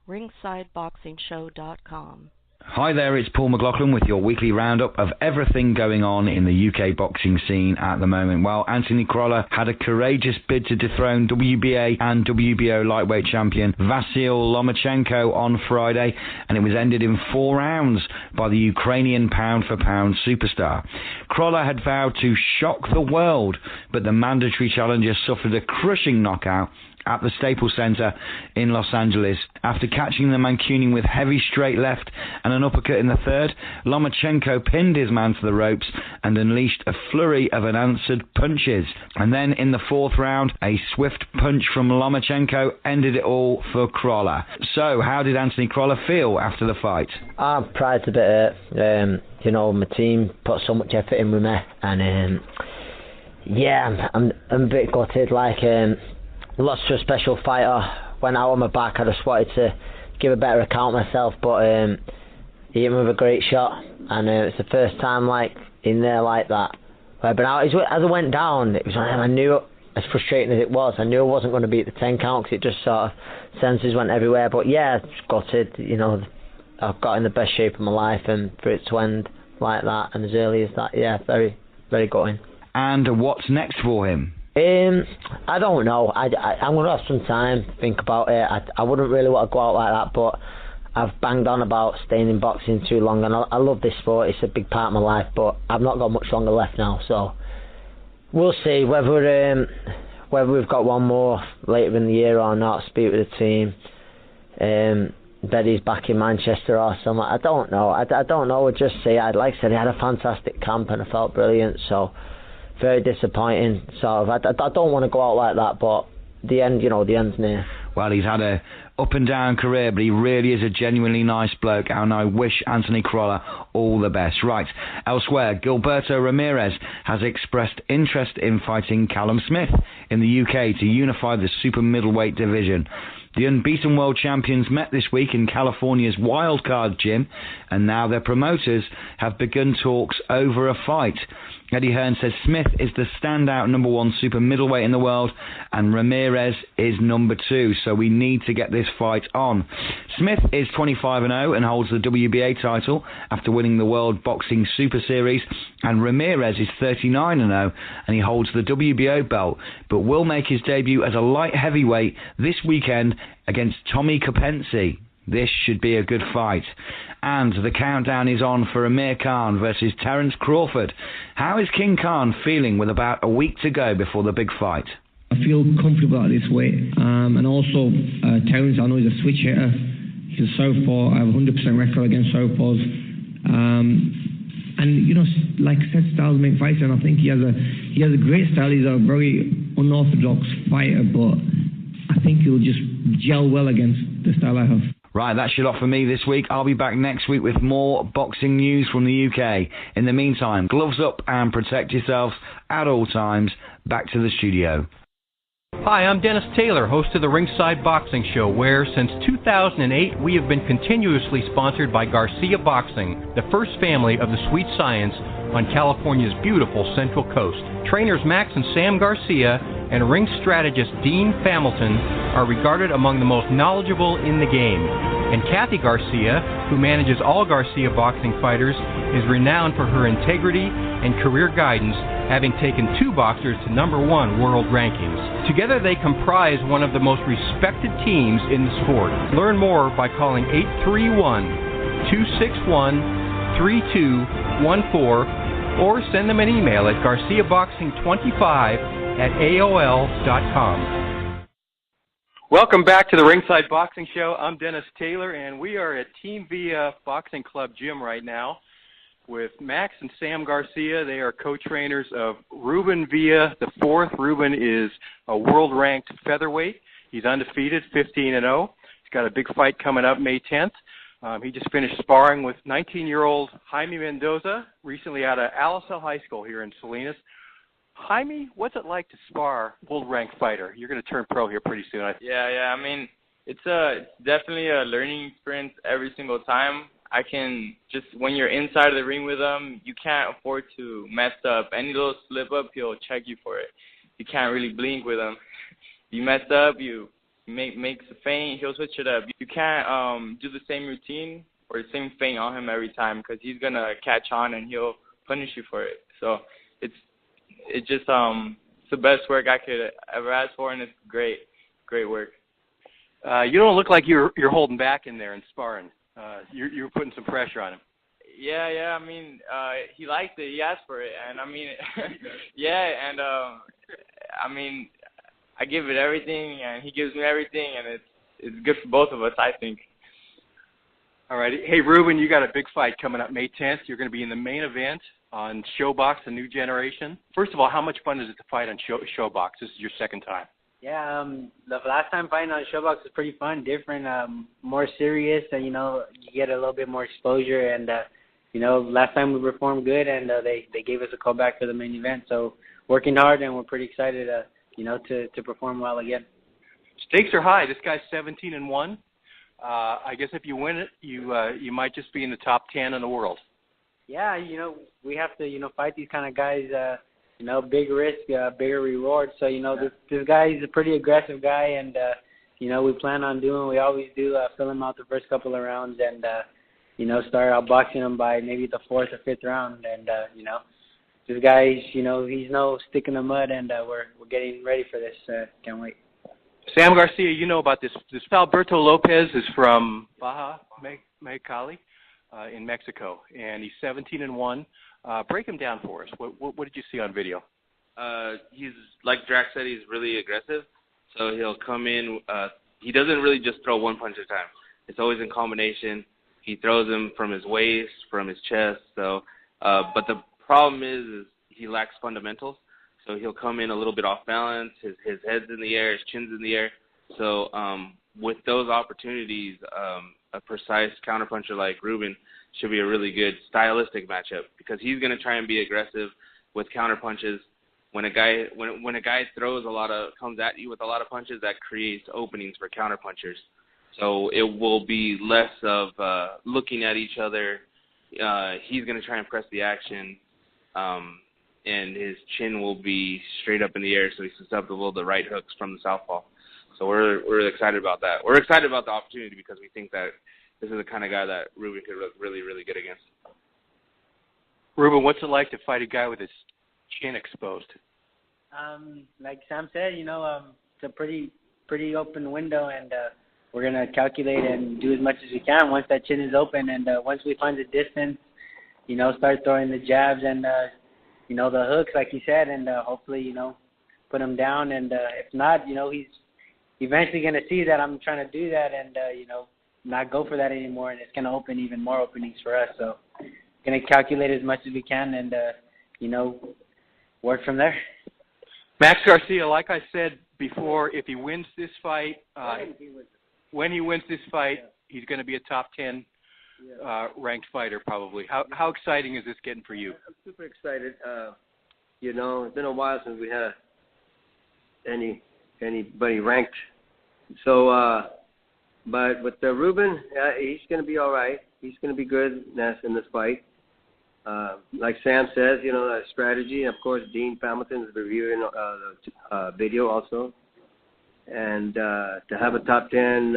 Speaker 10: ringsideboxingshow.com.
Speaker 11: Hi there, it's Paul McLaughlin with your weekly roundup of everything going on in the UK boxing scene at the moment. Well, Anthony Crolla had a courageous bid to dethrone WBA and WBO lightweight champion Vasyl Lomachenko on Friday, and it was ended in 4 rounds by the Ukrainian pound-for-pound superstar. Crolla had vowed to shock the world, but the mandatory challenger suffered a crushing knockout at the Staples Center in Los Angeles. After catching the Mancunian with heavy straight left and an uppercut in the third, Lomachenko pinned his man to the ropes and unleashed a flurry of unanswered punches. And then in the 4th round, a swift punch from Lomachenko ended it all for Crolla. So, how did Anthony Crolla feel after the fight?
Speaker 12: I'm proud to bit. My team put so much effort in with me, and I'm a bit gutted. Lost to a special fighter, went out on my back. I just wanted to give a better account of myself, but he hit me with a great shot, and it's the first time in there like that. But as I went down, it was I knew as frustrating as it was, I knew I wasn't going to beat the 10 count because it just sort of senses went everywhere. But yeah, gutted. You know, I've got in the best shape of my life, and for it to end like that and as early as that, yeah, very, very gutting.
Speaker 11: And what's next for him?
Speaker 12: I don't know. I'm going to have some time to think about it. I wouldn't really want to go out like that, but I've banged on about staying in boxing too long, and I love this sport. It's a big part of my life, but I've not got much longer left now, so we'll see whether we've got one more later in the year or not. Speak with the team. Betty's back in Manchester or something. I don't know. I don't know. We'll just see. Like I said, he had a fantastic camp and I felt brilliant, so very disappointing. Sort of. I don't want to go out like that, but the end, the end's near.
Speaker 11: Well, he's had a up and down career, but he really is a genuinely nice bloke, and I wish Anthony Crolla all the best. Right, elsewhere, Gilberto Ramirez has expressed interest in fighting Callum Smith in the UK to unify the super middleweight division. The unbeaten world champions met this week in California's Wildcard Gym, and now their promoters have begun talks over a fight. Eddie Hearn says Smith is the standout number 1 super middleweight in the world, and Ramirez is number 2, so we need to get this fight on. Smith is 25-0 and holds the WBA title after winning the World Boxing Super Series, and Ramirez is 39-0 and he holds the WBO belt, but will make his debut as a light heavyweight this weekend against Tommy Kopenci. This should be a good fight. And the countdown is on for Amir Khan versus Terence Crawford. How is King Khan feeling with about a week to go before the big fight?
Speaker 13: I feel comfortable at this weight. And also, Terence, I know he's a switch hitter. He's a southpaw. I have a 100% record against southpaws. And, like I said, styles make fights, and I think he has a great style. He's a very unorthodox fighter, but I think he'll just gel well against the style I have.
Speaker 11: Right, that's your lot for me this week. I'll be back next week with more boxing news from the UK. In the meantime, gloves up and protect yourselves at all times. Back to the studio.
Speaker 14: Hi, I'm Dennis Taylor, host of the Ringside Boxing Show, where since 2008 we have been continuously sponsored by Garcia Boxing, the first family of the sweet science on California's beautiful Central Coast. Trainers Max and Sam Garcia and ring strategist Dean Familton are regarded among the most knowledgeable in the game. And Kathy Garcia, who manages all Garcia boxing fighters, is renowned for her integrity and career guidance, having taken 2 boxers to #1 world rankings. Together they comprise one of the most respected teams in the sport. Learn more by calling 831-261-3214 or send them an email at garciaboxing25@aol.com.
Speaker 3: Welcome back to the Ringside Boxing Show. I'm Dennis Taylor, and we are at Team Villa Boxing Club Gym right now with Max and Sam Garcia. They are co-trainers of Ruben Villa IV. Ruben is a world-ranked featherweight. He's undefeated, 15-0. He's got a big fight coming up May 10th. He just finished sparring with 19-year-old Jaime Mendoza, recently out of Alisal High School here in Salinas. Jaime, what's it like to spar world-ranked fighter? You're going to turn pro here pretty soon.
Speaker 15: Yeah. I mean, it's definitely a learning experience every single time. I can just, when you're inside of the ring with him, you can't afford to mess up. Any little slip up, he'll check you for it. You can't really blink with him. You mess up, you makes a feint, he'll switch it up. You can't do the same routine or the same feint on him every time because he's going to catch on and he'll punish you for it. So it's just it's the best work I could ever ask for, and it's great work.
Speaker 3: You don't look like you're holding back in there and sparring. You're putting some pressure on him.
Speaker 15: Yeah. I mean, he liked it. He asked for it, and I mean, yeah. And I mean, I give it everything, and he gives me everything, and it's good for both of us, I think.
Speaker 3: All right. Hey, Ruben, you got a big fight coming up May 10th. You're going to be in the main event on Showbox, The New Generation. First of all, how much fun is it to fight on Showbox? This is your second time.
Speaker 16: Yeah, the last time fighting on Showbox was pretty fun, different, more serious, and, you get a little bit more exposure. And, last time we performed good, and they gave us a call back for the main event. So working hard, and we're pretty excited, to perform well again.
Speaker 3: Stakes are high. This guy's 17-1. I guess if you win it, you might just be in the top 10 in the world.
Speaker 16: Yeah, we have to, fight these kind of guys, big risk, bigger reward. So, this guy is a pretty aggressive guy, and, we plan on doing what we always do, fill him out the first couple of rounds and, start outboxing him by maybe the 4th or 5th round. And, this guy, he's no stick in the mud, and we're getting ready for this. Can't wait.
Speaker 14: Sam Garcia, you know about this. This Alberto Lopez is from Baja Mexicali in Mexico, and he's 17-1. Break him down for us. What did you see on video?
Speaker 17: He's, like Drax said, he's really aggressive. So he'll come in. He doesn't really just throw one punch at a time. It's always in combination. He throws them from his waist, from his chest. So, but the problem is he lacks fundamentals. So he'll come in a little bit off balance. His head's in the air, his chin's in the air. So with those opportunities, a precise counterpuncher like Ruben should be a really good stylistic matchup because he's going to try and be aggressive with counterpunches. When a guy comes at you with a lot of punches, that creates openings for counterpunchers. So it will be less of looking at each other. He's going to try and press the action. And his chin will be straight up in the air, so he's susceptible to right hooks from the southpaw. So we're excited about that. We're excited about the opportunity because we think that this is the kind of guy that Ruben could look really, really good against.
Speaker 14: Ruben, what's it like to fight a guy with his chin exposed?
Speaker 16: Like Sam said, it's a pretty open window, and we're gonna calculate and do as much as we can once that chin is open, and once we find the distance, start throwing the jabs and the hooks, like you said, and hopefully, put him down. And if not, he's eventually going to see that I'm trying to do that and, not go for that anymore. And it's going to open even more openings for us. So going to calculate as much as we can and, work from there.
Speaker 14: Max Garcia, like I said before, if he wins this fight, when he wins this fight, he's going to be a top 10 ranked fighter probably. How exciting is this getting for you?
Speaker 18: I'm super excited. It's been a while since we had anybody ranked. So, but with Ruben, he's going to be all right. He's going to be good in this fight. Like Sam says, that strategy. And of course, Dean Hamilton is reviewing the video also. And to have a top 10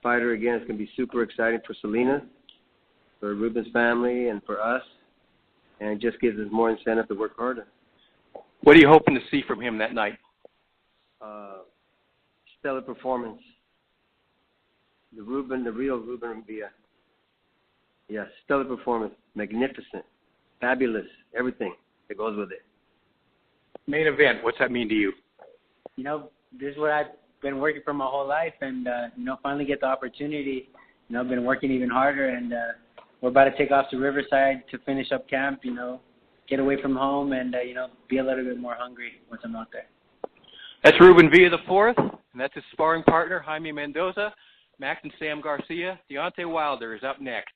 Speaker 18: fighter again is going to be super exciting for Selena, for Ruben's family, and for us, and it just gives us more incentive to work harder.
Speaker 14: What are you hoping to see from him that night?
Speaker 18: Stellar performance. The real Ruben Villa. Stellar performance. Magnificent. Fabulous. Everything that goes with it.
Speaker 14: Main event, what's that mean to you?
Speaker 16: This is what I've been working for my whole life, and, finally get the opportunity. I've been working even harder, and we're about to take off to Riverside to finish up camp, get away from home and, be a little bit more hungry once I'm out there.
Speaker 14: That's Ruben Villa IV, and that's his sparring partner, Jaime Mendoza. Max and Sam Garcia. Deontay Wilder is up next.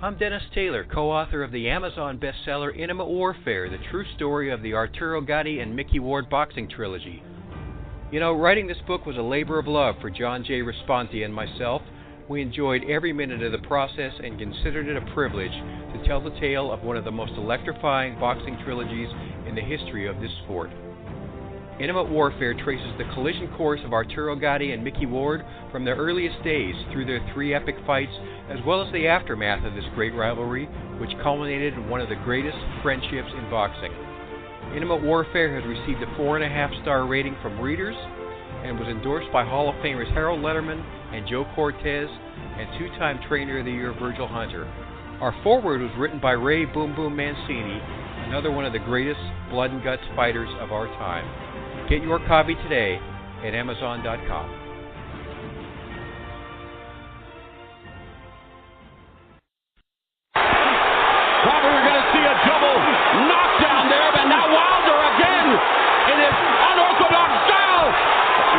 Speaker 14: I'm Dennis Taylor, co-author of the Amazon bestseller Intimate Warfare, the true story of the Arturo Gatti and Mickey Ward boxing trilogy. Writing this book was a labor of love for John J. Responti and myself. We enjoyed every minute of the process and considered it a privilege to tell the tale of one of the most electrifying boxing trilogies in the history of this sport. Intimate Warfare traces the collision course of Arturo Gatti and Mickey Ward from their earliest days through their 3 epic fights, as well as the aftermath of this great rivalry, which culminated in one of the greatest friendships in boxing. Intimate Warfare has received a 4.5-star rating from readers and was endorsed by Hall of Famers Harold Letterman and Joe Cortez and 2-time Trainer of the Year Virgil Hunter. Our foreword was written by Ray Boom Boom Mancini, another one of the greatest blood and guts fighters of our time. Get your copy today at Amazon.com.
Speaker 19: Probably we're going to see a double knockdown there, but now Wilder again in his unorthodox style,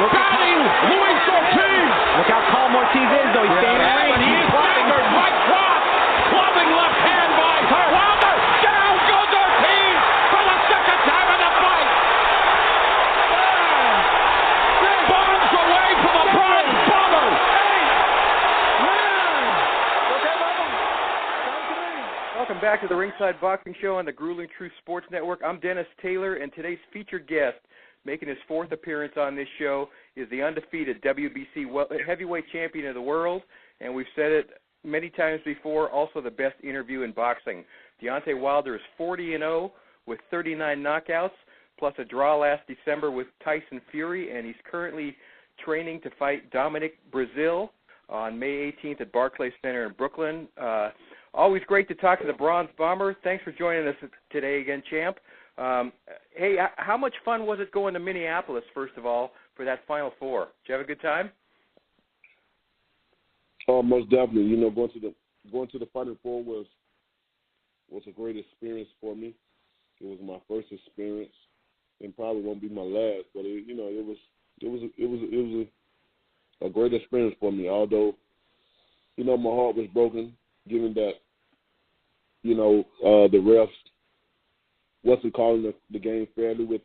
Speaker 19: batting Luis Ortiz.
Speaker 2: Look how calm Ortiz is, though. He's staying in range.
Speaker 19: But he is staggered, right cross, clubbing left hand by Wilder. Down goes Ortiz for the second time in the fight. Bombs away from
Speaker 3: back to the Ringside Boxing Show on the Grueling Truth Sports Network. I'm Dennis Taylor, and today's featured guest, making his fourth appearance on this show, is the undefeated WBC heavyweight champion of the world, and we've said it many times before, also the best interview in boxing. Deontay Wilder is 40-0 with 39 knockouts, plus a draw last December with Tyson Fury, and he's currently training to fight Dominic Breazeale on May 18th at Barclays Center in Brooklyn. Always great to talk to the Bronze Bomber. Thanks for joining us today again, champ. Hey, how much fun was it going to Minneapolis, first of all, for that Final Four? Did you have a good time?
Speaker 20: Oh, most definitely. You know, going to the Final Four was a great experience for me. It was my first experience, and probably won't be my last. But it was a great experience for me. Although, you know, my heart was broken, given that, you know, the refs wasn't calling the game fairly with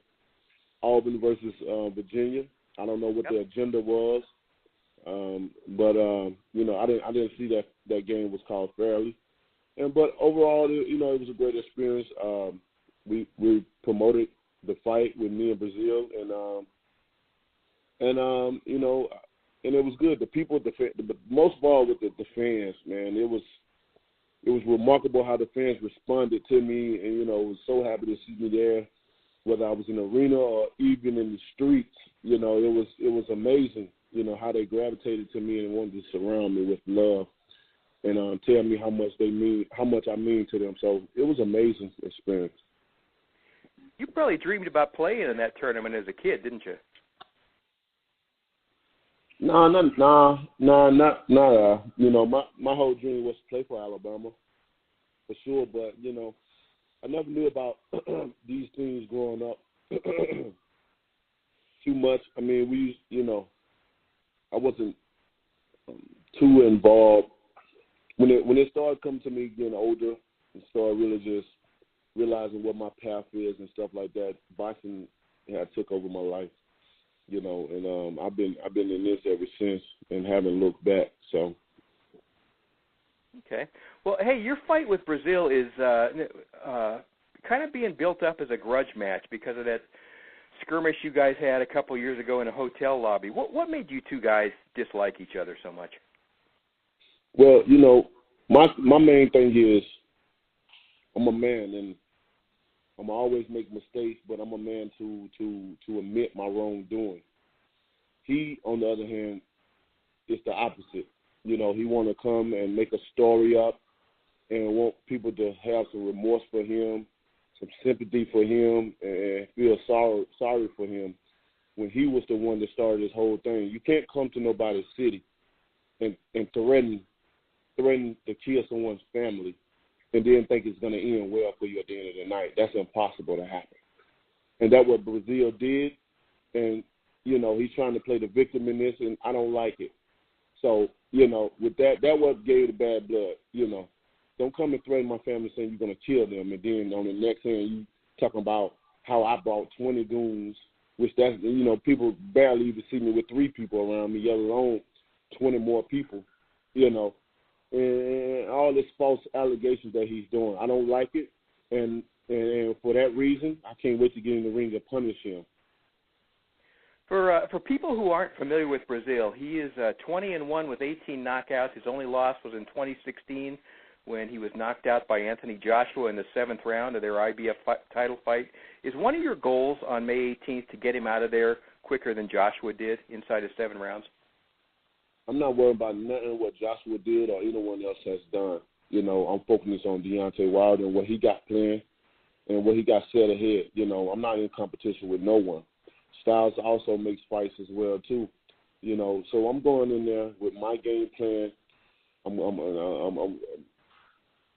Speaker 20: Auburn versus Virginia. I don't know what the agenda was, but you know, I didn't see that game was called fairly. But overall, you know, it was a great experience. We promoted the fight with me and Breazeale, and you know, and it was good. The people, most of all with the fans, man, it was remarkable how the fans responded to me, and you know, was so happy to see me there, whether I was in the arena or even in the streets. You know, it was amazing, you know, how they gravitated to me and wanted to surround me with love and tell me how much I mean to them. So it was an amazing experience.
Speaker 3: You probably dreamed about playing in that tournament as a kid, didn't you?
Speaker 20: No. You know, my whole dream was to play for Alabama, for sure. But you know, I never knew about these things growing up too much. I mean, I wasn't too involved when it started coming to me getting older and started really just realizing what my path is and stuff like that. Boxing had took over my life. You know, and I've been in this ever since and haven't looked back. So.
Speaker 3: Okay. Well, hey, your fight with Breazeale is kind of being built up as a grudge match because of that skirmish you guys had a couple years ago in a hotel lobby. What made you two guys dislike each other so much?
Speaker 20: Well, you know, my main thing is I'm a man, and I'm always make mistakes, but I'm a man to admit my wrongdoing. He, on the other hand, is the opposite. You know, he want to come and make a story up and want people to have some remorse for him, some sympathy for him, and feel sorry for him when he was the one that started this whole thing. You can't come to nobody's city and threaten to kill someone's family and then think it's going to end well for you at the end of the night. That's impossible to happen. And that's what Breazeale did. And, you know, he's trying to play the victim in this, and I don't like it. So, you know, with that what gave the bad blood, you know. Don't come and threaten my family saying you're going to kill them, and then on the next hand you talking about how I brought 20 goons, which that's, you know, people barely even see me with 3 people around me, let alone 20 more people, you know. And all this false allegations that he's doing, I don't like it, and for that reason, I can't wait to get in the ring and punish him.
Speaker 3: For people who aren't familiar with Breazeale, he is 20-1 with 18 knockouts. His only loss was in 2016 when he was knocked out by Anthony Joshua in the 7th round of their IBF title fight. Is one of your goals on May 18th to get him out of there quicker than Joshua did inside of 7 rounds?
Speaker 20: I'm not worried about nothing what Joshua did or anyone else has done. You know, I'm focused on Deontay Wilder and what he got planned and what he got set ahead. You know, I'm not in competition with no one. Styles also makes fights as well too. You know, so I'm going in there with my game plan. I'm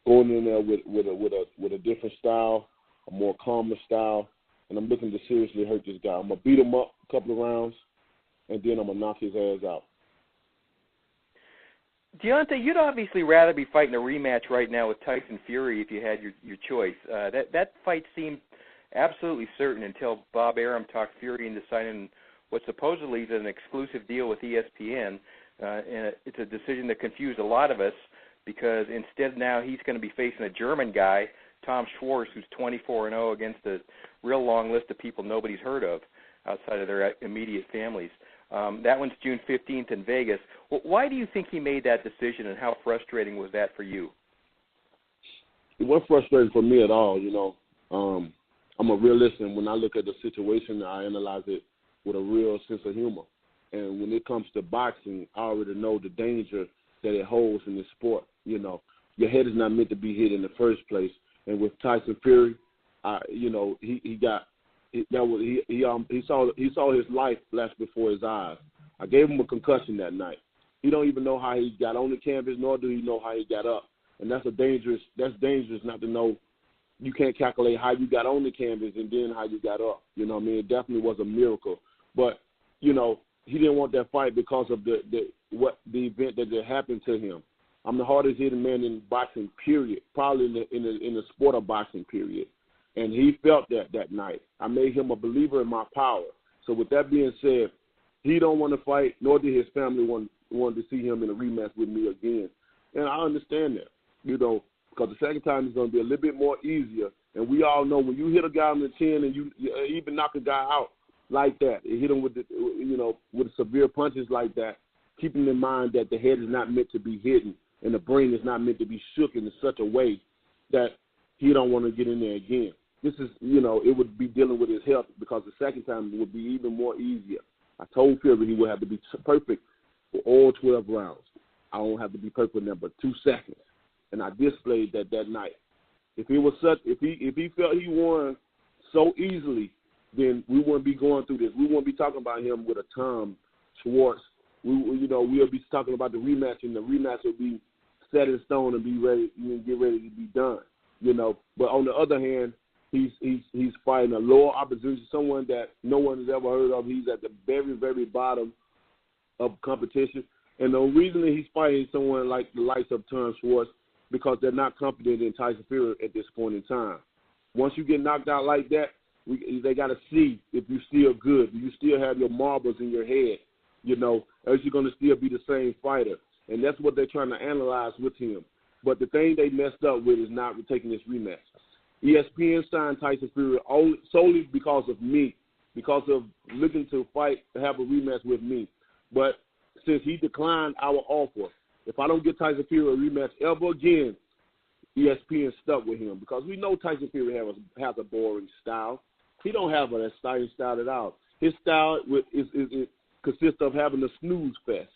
Speaker 20: going in there with a different style, a more calmer style, and I'm looking to seriously hurt this guy. I'm gonna beat him up a couple of rounds, and then I'm gonna knock his ass out.
Speaker 3: Deontay, you'd obviously rather be fighting a rematch right now with Tyson Fury if you had your choice. That fight seemed absolutely certain until Bob Arum talked Fury into signing what supposedly is an exclusive deal with ESPN, and it's a decision that confused a lot of us. because instead now he's going to be facing a German guy, Tom Schwarz, who's 24-0 against a real long list of people nobody's heard of outside of their immediate families. That one's June 15th in Vegas. Well, why do you think he made that decision, and how frustrating was that for you?
Speaker 20: It wasn't frustrating for me at all, you know. I'm a realist, and when I look at the situation, I analyze it with a real sense of humor. And when it comes to boxing, I already know the danger that it holds in this sport. You know, your head is not meant to be hit in the first place. And with Tyson Fury, you know, he saw his life flash before his eyes. I gave him a concussion that night. He don't even know how he got on the canvas, nor do he know how he got up. And that's dangerous not to know. You can't calculate how you got on the canvas and then how you got up. You know what I mean? It definitely was a miracle. But, you know, he didn't want that fight because of the event that happened to him. I'm the hardest hitting man in boxing, period, probably in the sport of boxing, period. And he felt that night. I made him a believer in my power. So with that being said, he don't want to fight, nor did his family want to see him in a rematch with me again. And I understand that, you know, because the second time is going to be a little bit more easier. And we all know when you hit a guy on the chin and you even knock a guy out like that, and hit him with with severe punches like that, keeping in mind that the head is not meant to be hidden and the brain is not meant to be shook in such a way that he don't want to get in there again. This is, you know, it would be dealing with his health, because the second time it would be even more easier. I told Fury he would have to be perfect for all 12 rounds. I don't have to be perfect in there but 2 seconds. And I displayed that night. If he felt he won so easily, then we wouldn't be going through this. We wouldn't be talking about him with a Tom Schwarz. We'll be talking about the rematch, and the rematch will be set in stone and be ready, get ready to be done. You know, but on the other hand, he's fighting a lower opposition, someone that no one has ever heard of. He's at the very, very bottom of competition, and the reason that he's fighting someone like the likes of Terence Crawford, because they're not confident in Tyson Fury at this point in time. Once you get knocked out like that, they got to see if you're still good. Do you still have your marbles in your head? You know, or is you going to still be the same fighter? And that's what they're trying to analyze with him. But the thing they messed up with is not taking this rematch. ESPN signed Tyson Fury solely because of me, because of looking to fight, to have a rematch with me. But since he declined our offer, if I don't get Tyson Fury a rematch ever again, ESPN stuck with him, because we know Tyson Fury has a boring style. He don't have an exciting style at all. His style it consists of having a snooze fest.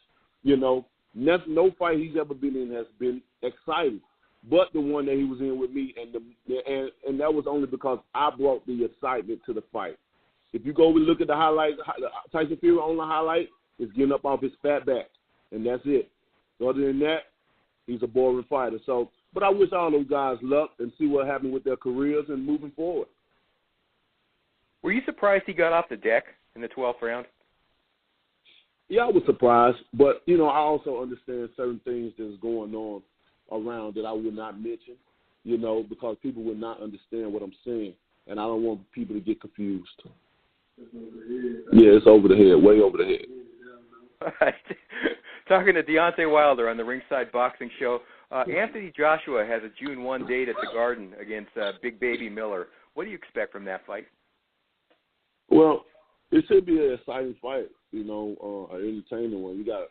Speaker 20: You know, no fight he's ever been in has been exciting, but the one that he was in with me, and that was only because I brought the excitement to the fight. If you go and look at the highlights, Tyson Fury on the highlight is getting up off his fat back, and that's it. Other than that, he's a boring fighter. So, but I wish all those guys luck and see what happened with their careers and moving forward.
Speaker 3: Were you surprised he got off the deck in the 12th round?
Speaker 20: Yeah, I was surprised, but, you know, I also understand certain things that's going on around that I would not mention, you know, because people would not understand what I'm saying, and I don't want people to get confused. Yeah, it's over the head, way over the head.
Speaker 3: All right. Talking to Deontay Wilder on the Ringside Boxing Show. Anthony Joshua has a June 1 date at the Garden against Big Baby Miller. What do you expect from that fight?
Speaker 20: Well, it should be an exciting fight, you know, an entertaining one. You got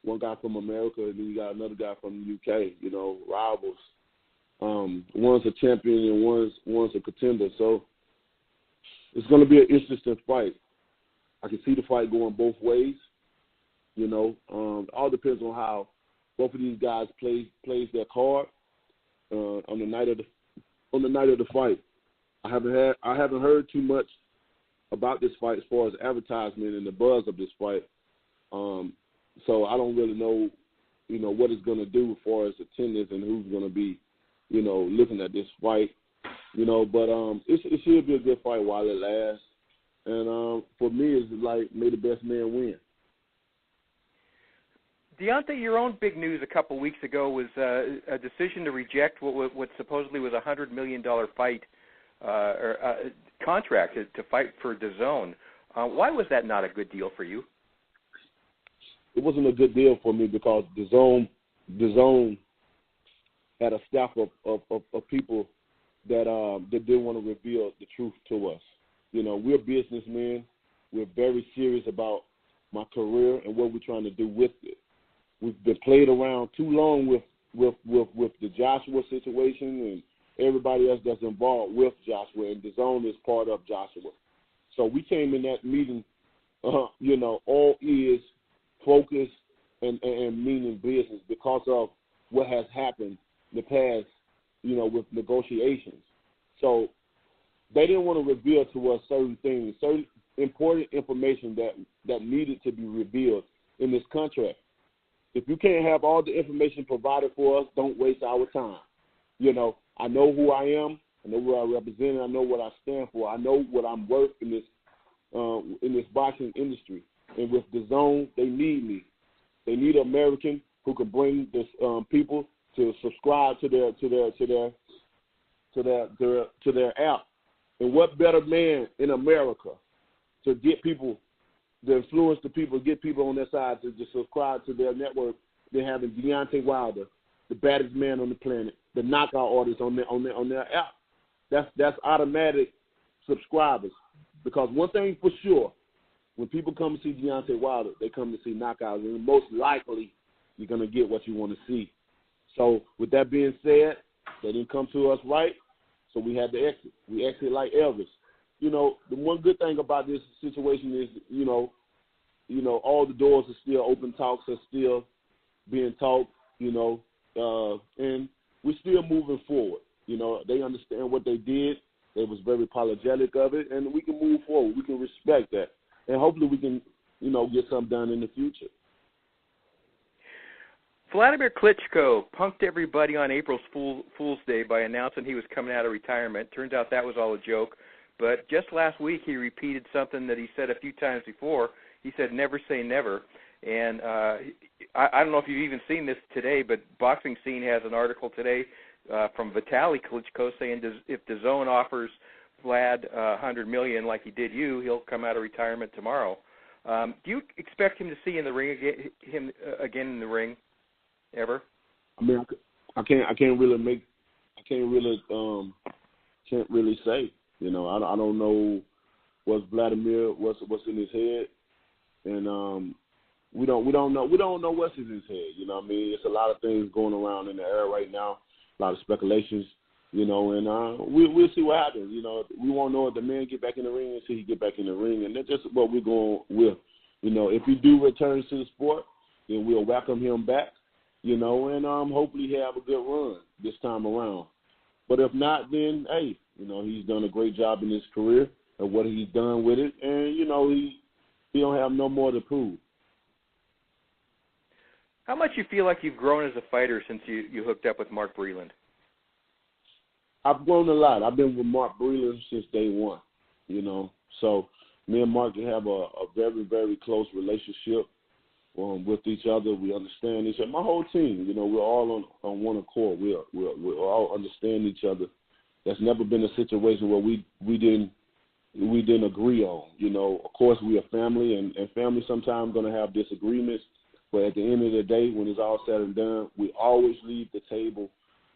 Speaker 20: one guy from America, and then you got another guy from the UK, you know, rivals. One's a champion and one's a contender. So it's going to be an interesting fight. I can see the fight going both ways. You know, all depends on how both of these guys plays their card on the night of the fight. I haven't heard too much about this fight as far as advertisement and the buzz of this fight. So I don't really know, you know, what it's going to do as far as attendance and who's going to be, you know, looking at this fight. You know, but it should be a good fight while it lasts. And for me, it's like, may the best man win.
Speaker 3: Deontay, your own big news a couple weeks ago was a decision to reject what supposedly was a $100 million fight or contract to fight for DAZN. Why was that not a good deal for you?
Speaker 20: It wasn't a good deal for me because DAZN had a staff of people that didn't want to reveal the truth to us. You know, we're businessmen. We're very serious about my career and what we're trying to do with it. We've been played around too long with the Joshua situation and everybody else that's involved with Joshua, and DAZN is part of Joshua. So we came in that meeting, all ears, focus, and meaning business because of what has happened in the past, with negotiations. So they didn't want to reveal to us certain things, certain important information that needed to be revealed in this contract. If you can't have all the information provided for us, don't waste our time. I know who I am. I know who I represent. I know what I stand for. I know what I'm worth in this boxing industry. And with DAZN, they need me. They need an American who can bring this people to subscribe to their app. And what better man in America to get people, to influence the people, get people on their side to just subscribe to their network than having Deontay Wilder, the baddest man on the planet, the knockout artist on their app. That's automatic subscribers. Because one thing for sure, when people come to see Deontay Wilder, they come to see knockouts, and most likely you're going to get what you want to see. So with that being said, they didn't come to us right, so we had to exit. We exit like Elvis. The one good thing about this situation is, all the doors are still open. Talks are still being talked, and we're still moving forward. They understand what they did. They was very apologetic of it, and we can move forward. We can respect that, and hopefully we can, get something done in the future.
Speaker 3: Vladimir Klitschko punked everybody on April Fool's Day by announcing he was coming out of retirement. Turns out that was all a joke. But just last week he repeated something that he said a few times before. He said, never say never. And I don't know if you've even seen this today, but Boxing Scene has an article today from Vasyl Klitschko saying if DAZN offers Vlad $100 million like he did you, he'll come out of retirement tomorrow. Do you expect him to see in the ring again in the ring ever?
Speaker 20: I mean, I can't really say. I don't know what's Vladimir, what's in his head, and we don't know what's in his head. It's a lot of things going around in the air right now, a lot of speculations. And we'll see what happens. We won't know if the man get back in the ring until he get back in the ring, and that's just what we're going with. If he do return to the sport, then we'll welcome him back. And hopefully have a good run this time around. But if not, then hey, he's done a great job in his career of what he's done with it, and he don't have no more to prove.
Speaker 3: How much you feel like you've grown as a fighter since you hooked up with Mark Breland?
Speaker 20: I've grown a lot. I've been with Mark Breland since day one. So me and Mark have a very, very close relationship with each other. We understand each other. My whole team, we're all on one accord. We all understand each other. There's never been a situation where we didn't agree on. Of course, we are family, and family sometimes going to have disagreements. But at the end of the day, when it's all said and done, we always leave the table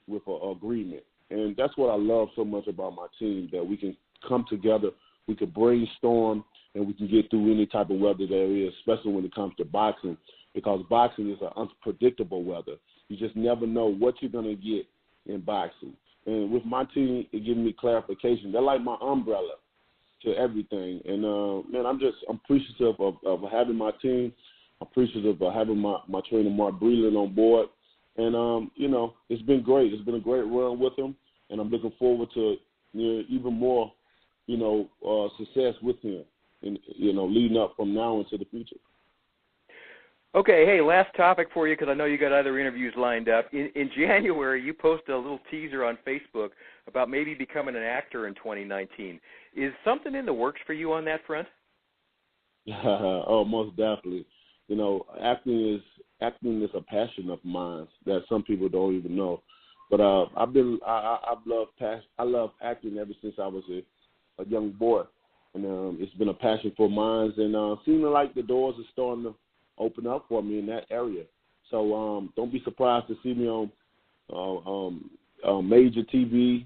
Speaker 20: with an agreement. And that's what I love so much about my team, that we can come together, we can brainstorm, and we can get through any type of weather there is, especially when it comes to boxing, because boxing is an unpredictable weather. You just never know what you're going to get in boxing. And with my team, it gives me clarification. They're like my umbrella to everything. And, man, I'm appreciative of having my team. I'm appreciative of having my trainer, Mark Breland, on board. And, it's been great. It's been a great run with him, and I'm looking forward to even more, success with him, and, leading up from now into the future.
Speaker 3: Okay, hey, last topic for you, because I know you got other interviews lined up. In January, you posted a little teaser on Facebook about maybe becoming an actor in 2019. Is something in the works for you on that front?
Speaker 20: Oh, most definitely. Acting is a passion of mine that some people don't even know. But I love acting ever since I was a young boy, and it's been a passion for mine. And seeming like the doors are starting to open up for me in that area. So don't be surprised to see me on major TV,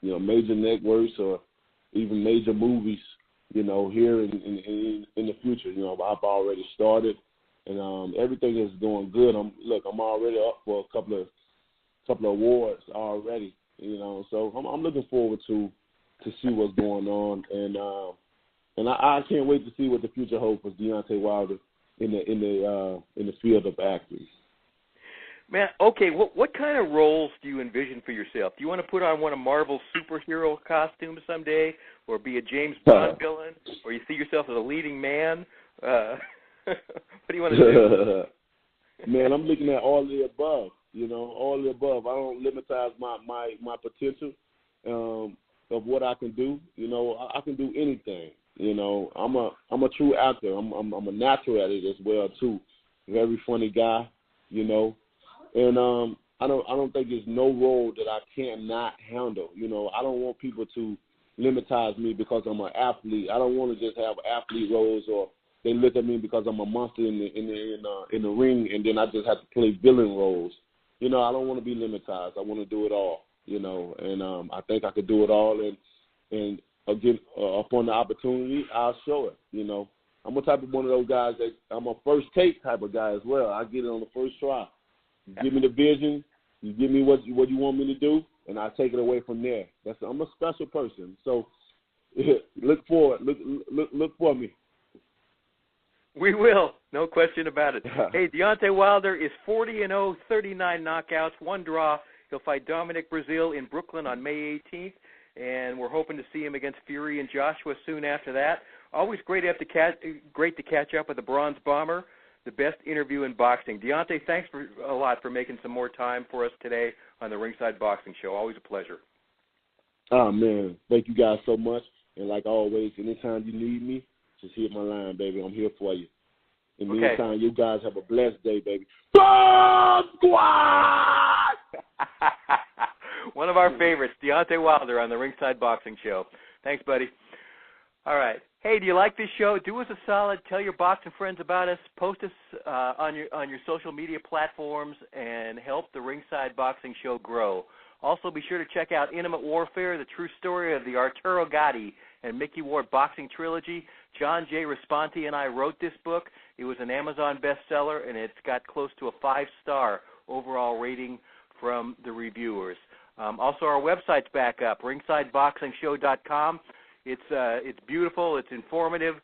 Speaker 20: major networks, or even major movies, here in the future. I've already started, and everything is going good. I'm already up for a couple of awards already. So I'm looking forward to see what's going on, and I can't wait to see what the future holds for Deontay Wilder in the field of acting.
Speaker 3: Man, okay, what kind of roles do you envision for yourself? Do you want to put on one of Marvel's superhero costumes someday, or be a James Bond villain, or you see yourself as a leading man? What do you want to do?
Speaker 20: Man, I'm looking at all the above. All the above. I don't limitize my potential of what I can do. I can do anything. I'm a true actor. I'm a natural at it as well too. Very funny guy. And I don't think there's no role that I cannot handle. I don't want people to limitize me because I'm an athlete. I don't want to just have athlete roles, or they look at me because I'm a monster in the ring, and then I just have to play villain roles. I don't want to be limitized. I want to do it all. And I think I could do it all. And again, upon the opportunity, I'll show it. I'm the type of one of those guys that I'm a first take type of guy as well. I get it on the first try. You give me the vision, you give me what you want me to do, and I take it away from there. I'm a special person. So look for me.
Speaker 3: We will, no question about it. Hey, Deontay Wilder is 40-0, 39 knockouts, 1 draw. He'll fight Dominic Breazeale in Brooklyn on May 18th, and we're hoping to see him against Fury and Joshua soon after that. Always great to catch up with the Bronze Bomber. The best interview in boxing. Deontay, thanks a lot for making some more time for us today on the Ringside Boxing Show. Always a pleasure.
Speaker 20: Oh, man. Thank you guys so much. And like always, anytime you need me, just hit my line, baby. I'm here for you. In the meantime, you guys have a blessed day, baby. Bomb Squad!
Speaker 3: One of our favorites, Deontay Wilder on the Ringside Boxing Show. Thanks, buddy. All right. Hey, do you like this show? Do us a solid. Tell your boxing friends about us. Post us on your social media platforms and help the Ringside Boxing Show grow. Also, be sure to check out Intimate Warfare, the true story of the Arturo Gatti and Mickey Ward boxing trilogy. John J. Responti and I wrote this book. It was an Amazon bestseller, and it's got close to a 5-star overall rating from the reviewers. Also, our website's back up, ringsideboxingshow.com. It's beautiful. It's informative.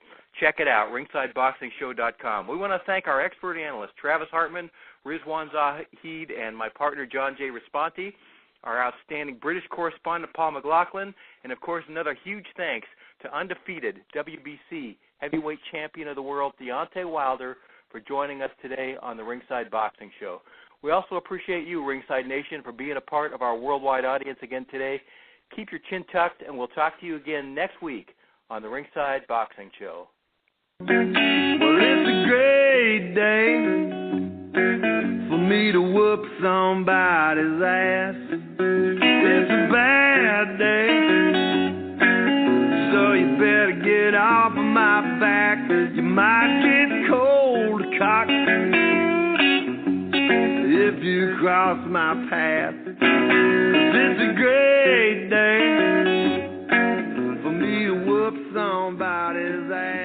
Speaker 3: Check it out, ringsideboxingshow.com. We want to thank our expert analysts, Travis Hartman, Rizwan Zahid, and my partner, John J. Responti, our outstanding British correspondent, Paul McLaughlin, and, of course, another huge thanks to undefeated WBC heavyweight champion of the world, Deontay Wilder, for joining us today on the Ringside Boxing Show. We also appreciate you, Ringside Nation, for being a part of our worldwide audience again today. Keep your chin tucked, and we'll talk to you again next week on the Ringside Boxing Show.
Speaker 21: Well, it's a great day for me to whoop somebody's ass. It's a bad day, so you better get off of my back. You might get cold cocked if you cross my path. It's a great day for me to whoop somebody's ass.